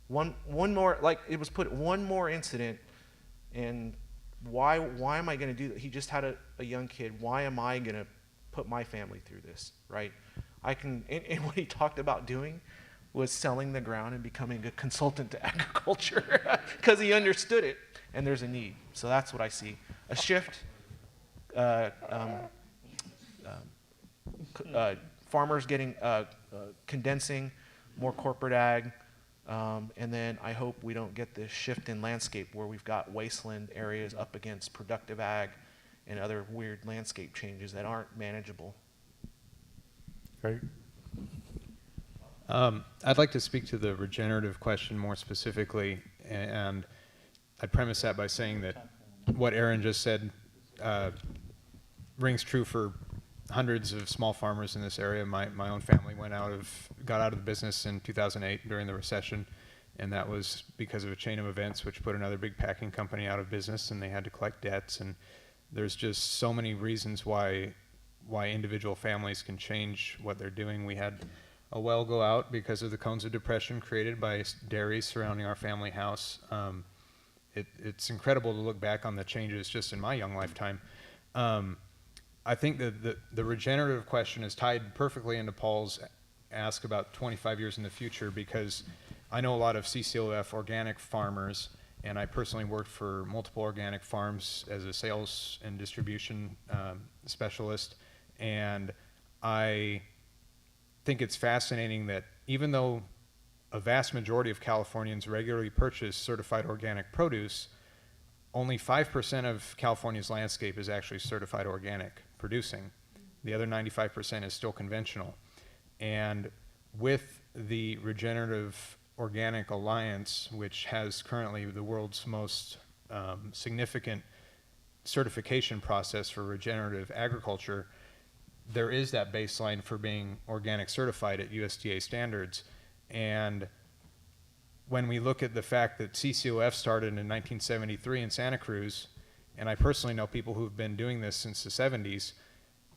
One more, like it was put, one more incident. And why am I going to do that? He just had a young kid. Why am I going to put my family through this, right? And what he talked about doing was selling the ground and becoming a consultant to agriculture, because he understood it, and there's a need. So that's what I see. A shift, farmers getting, condensing, more corporate ag, and then I hope we don't get this shift in landscape where we've got wasteland areas up against productive ag and other weird landscape changes that aren't manageable. Great. I'd like to speak to the regenerative question more specifically, and I'd premise that by saying that what Aaron just said rings true for hundreds of small farmers in this area. My own family got out of the business in 2008 during the recession, and that was because of a chain of events which put another big packing company out of business, and they had to collect debts. And there's just so many reasons why individual families can change what they're doing. We had a well go out because of the cones of depression created by dairies surrounding our family house. It's incredible to look back on the changes just in my young lifetime. I think that the regenerative question is tied perfectly into Paul's ask about 25 years in the future, because I know a lot of CCOF organic farmers, and I personally worked for multiple organic farms as a sales and distribution specialist, and I think it's fascinating that even though a vast majority of Californians regularly purchase certified organic produce, only 5% of California's landscape is actually certified organic producing. The other 95% is still conventional. And with the Regenerative Organic Alliance, which has currently the world's most significant certification process for regenerative agriculture, there is that baseline for being organic certified at USDA standards. And when we look at the fact that CCOF started in 1973 in Santa Cruz, and I personally know people who've been doing this since the 70s,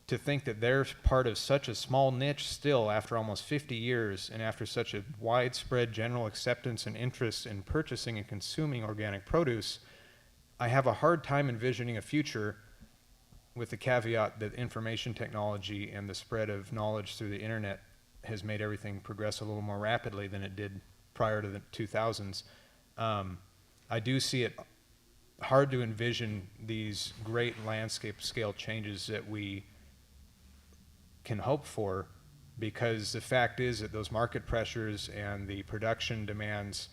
to think that they're part of such a small niche still after almost 50 years and after such a widespread general acceptance and interest in purchasing and consuming organic produce, I have a hard time envisioning a future, with the caveat that information technology and the spread of knowledge through the internet has made everything progress a little more rapidly than it did prior to the 2000s. I do see it hard to envision these great landscape scale changes that we can hope for, because the fact is that those market pressures and the production demands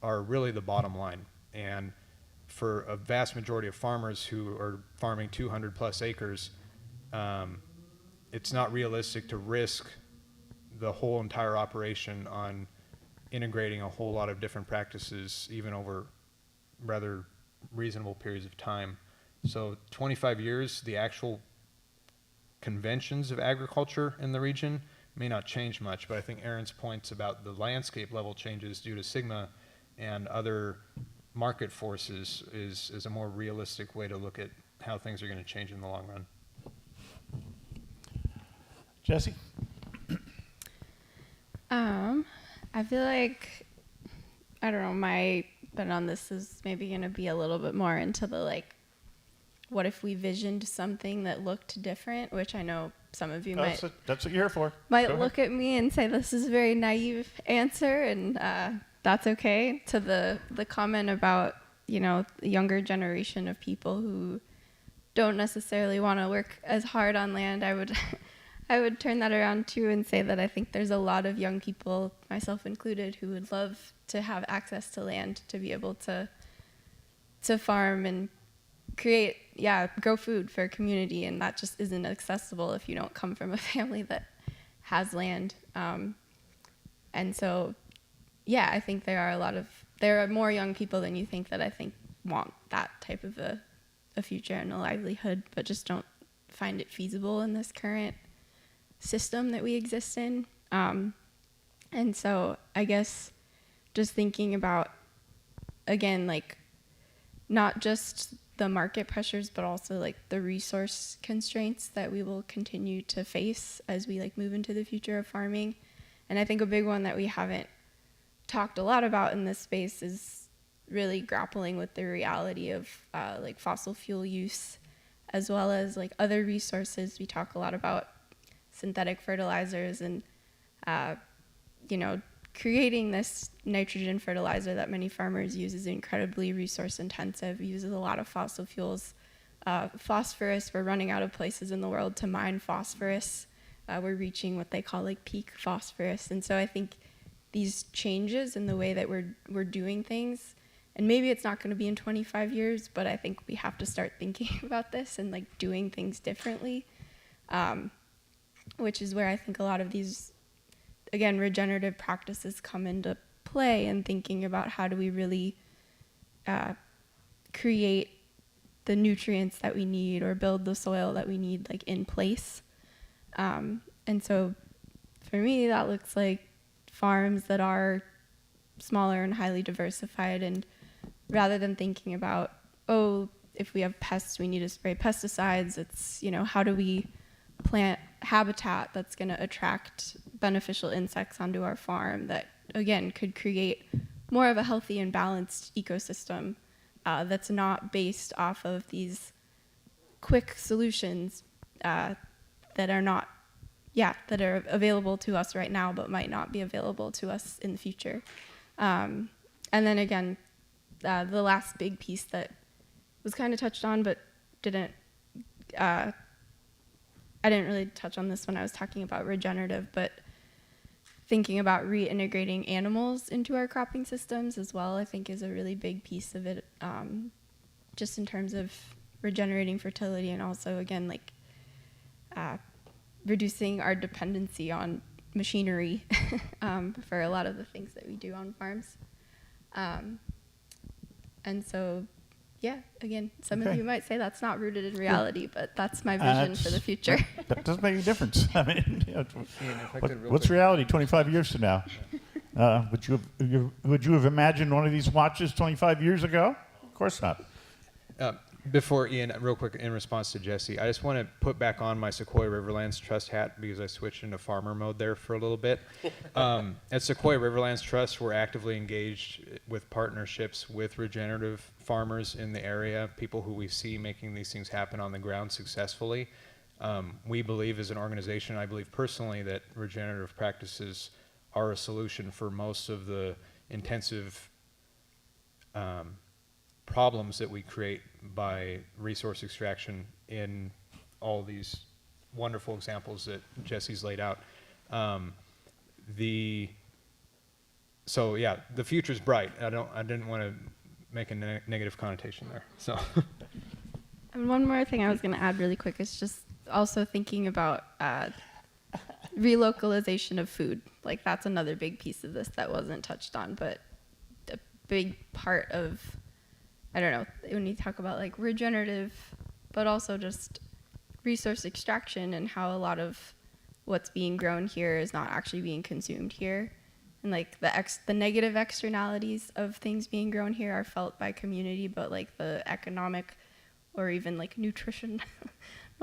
are really the bottom line. And for a vast majority of farmers who are farming 200 plus acres, it's not realistic to risk the whole entire operation on integrating a whole lot of different practices, even over rather reasonable periods of time. So 25 years, the actual conventions of agriculture in the region may not change much, but I think Aaron's points about the landscape level changes due to Sigma and other market forces is a more realistic way to look at how things are going to change in the long run. Jessie? I feel like, I don't know, my bet on this is maybe going to be a little bit more into the, like, what if we visioned something that looked different, which I know some of you That's what you're here for. might look at me and say this is a very naive answer, and that's okay. To the comment about, you know, the younger generation of people who don't necessarily want to work as hard on land, I would turn that around too and say that I think there's a lot of young people, myself included, who would love to have access to land, to be able to farm and create, grow food for a community, and that just isn't accessible if you don't come from a family that has land. And so, I think there are more young people than you think that I think want that type of a future and a livelihood, but just don't find it feasible in this current system that we exist in. And so I guess just thinking about, again, like, not just the market pressures, but also like the resource constraints that we will continue to face as we like move into the future of farming. And I think a big one that we haven't talked a lot about in this space is really grappling with the reality of like fossil fuel use, as well as like other resources. We talk a lot about synthetic fertilizers and, creating this nitrogen fertilizer that many farmers use is incredibly resource intensive, uses a lot of fossil fuels. Phosphorus, we're running out of places in the world to mine phosphorus. We're reaching what they call like peak phosphorus. And so I think these changes in the way that we're doing things. And maybe it's not going to be in 25 years, but I think we have to start thinking about this and like doing things differently, which is where I think a lot of these, again, regenerative practices come into play, and thinking about how do we really create the nutrients that we need or build the soil that we need like in place. And so for me, that looks like farms that are smaller and highly diversified, and rather than thinking about, oh, if we have pests, we need to spray pesticides, it's, you know, how do we plant habitat that's going to attract beneficial insects onto our farm that, again, could create more of a healthy and balanced ecosystem that's not based off of these quick solutions that are not, that are available to us right now but might not be available to us in the future. And then again, the last big piece that was kind of touched on but I didn't really touch on this when I was talking about regenerative, but thinking about reintegrating animals into our cropping systems as well, I think is a really big piece of it, just in terms of regenerating fertility, and also, again, like reducing our dependency on machinery for a lot of the things that we do on farms. And so, again, some of you might say that's not rooted in reality, but that's my vision for the future. That does make a difference. I mean, you know, what's reality 25 years from now? Would you have imagined one of these watches 25 years ago? Of course not. Before Ian, real quick, in response to Jessie, I just want to put back on my Sequoia Riverlands Trust hat because I switched into farmer mode there for a little bit. At Sequoia Riverlands Trust, we're actively engaged with partnerships with regenerative farmers in the area, people who we see making these things happen on the ground successfully. We believe as an organization, I believe personally, that regenerative practices are a solution for most of the intensive problems that we create by resource extraction in all these wonderful examples that Jessie's laid out. The future's bright. I didn't want to make a negative connotation there. So. And one more thing I was going to add really quick is just also thinking about relocalization of food. Like, that's another big piece of this that wasn't touched on, but a big part of, I don't know, when you talk about like regenerative, but also just resource extraction and how a lot of what's being grown here is not actually being consumed here. And like the negative externalities of things being grown here are felt by community, but like the economic or even like nutritional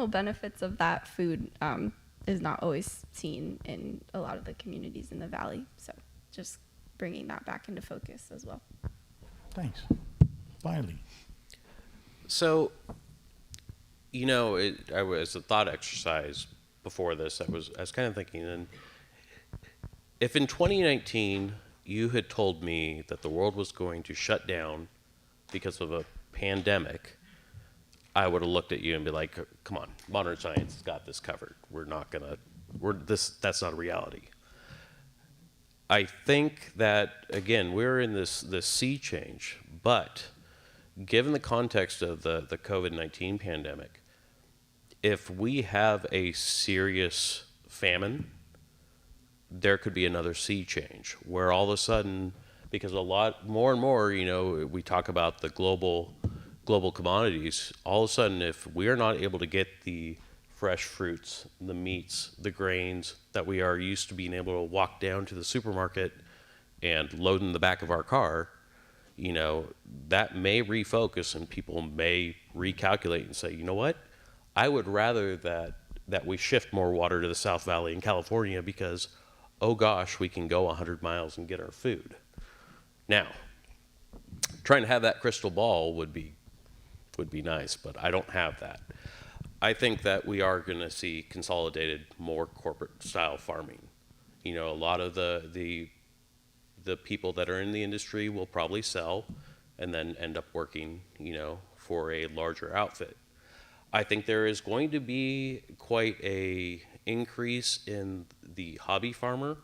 benefits of that food is not always seen in a lot of the communities in the valley. So just bringing that back into focus as well. Thanks. Finally. So, you know, I was a thought exercise before this. I was kind of thinking, and if in 2019 you had told me that the world was going to shut down because of a pandemic, I would have looked at you and be like, "Come on, modern science has got this covered. That's not a reality." I think that again we're in this sea change, but given the context of the COVID-19 pandemic, if we have a serious famine, there could be another sea change where all of a sudden, because a lot more and more, you know, we talk about the global commodities, all of a sudden if we are not able to get the fresh fruits, the meats, the grains that we are used to being able to walk down to the supermarket and load in the back of our car, you know, that may refocus and people may recalculate and say, you know what, I would rather that we shift more water to the South Valley in California because, oh gosh, we can go 100 miles and get our food. Now, trying to have that crystal ball would be nice, but I don't have that. I think that we are going to see consolidated, more corporate style farming. You know, a lot of the people that are in the industry will probably sell and then end up working, you know, for a larger outfit. I think there is going to be quite a increase in the hobby farmer.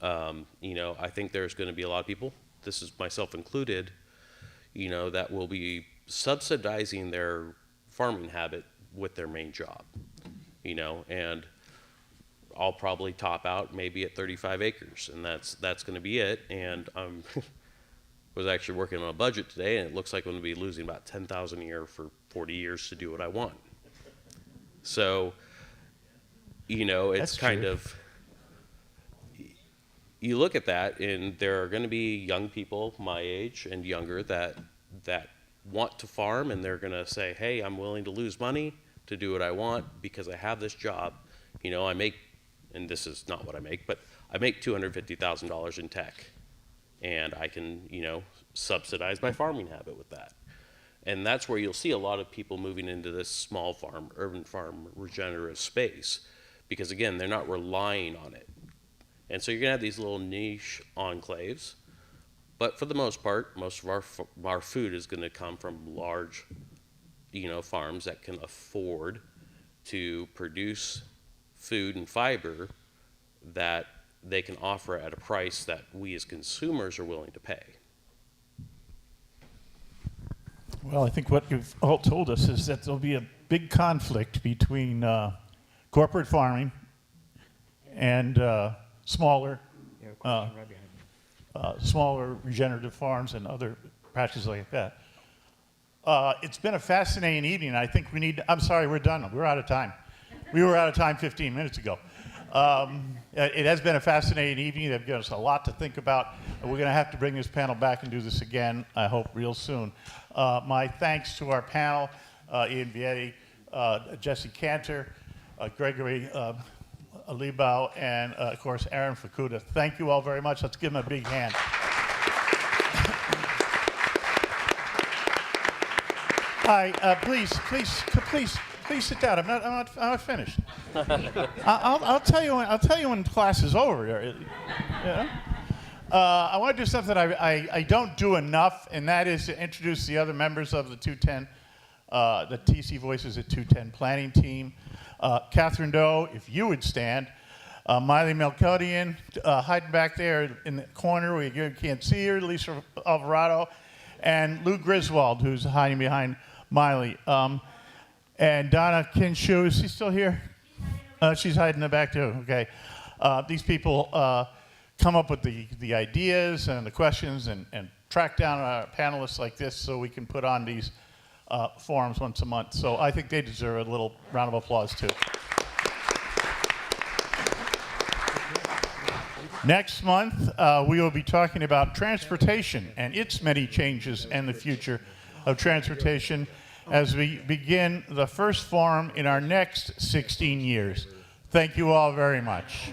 You know, I think there's going to be a lot of people, this is myself included, you know, that will be subsidizing their farming habit with their main job, you know, and I'll probably top out maybe at 35 acres, and that's going to be it. And was actually working on a budget today, and it looks like I'm going to be losing about $10,000 a year for 40 years to do what I want. So, you know, it's kind of, you look at that, and there are going to be young people my age and younger that want to farm, and they're going to say, hey, I'm willing to lose money to do what I want because I have this job. You know, I make, and this is not what I make, but I make $250,000 in tech, and I can, you know, subsidize my farming habit with that. And that's where you'll see a lot of people moving into this small farm, urban farm, regenerative space, because again, they're not relying on it. And so you're gonna have these little niche enclaves, but for the most part, most of our food is gonna come from large, you know, farms that can afford to produce food and fiber that they can offer at a price that we as consumers are willing to pay. Well, I think what you've all told us is that there'll be a big conflict between corporate farming and smaller regenerative farms and other practices like that. It's been a fascinating evening. I think we need, I'm sorry, we're done. We're out of time. We were out of time 15 minutes ago. It has been a fascinating evening. They've given us a lot to think about. We're going to have to bring this panel back and do this again, I hope, real soon. My thanks to our panel, Ian Vietti, Jessie Kanter, Gregory Liebau, and, of course, Aaron Fukuda. Thank you all very much. Let's give them a big hand. Hi, please sit down. I'm not finished. I'll tell you when class is over. Yeah. I want to do something I don't do enough, and that is to introduce the other members of the 210, the TC Voices at 210 planning team. Catherine Doe, if you would stand. Miley Melchodian, hiding back there in the corner where you can't see her. Lisa Alvarado, and Lou Griswold, who's hiding behind Miley. And Donna Kinshu, is she still here? She's hiding in the back too. Okay. These people come up with the ideas and the questions and track down our panelists like this so we can put on these forums once a month. So I think they deserve a little round of applause too. Next month, we will be talking about transportation and its many changes and the future of transportation as we begin the first forum in our next 16 years. Thank you all very much.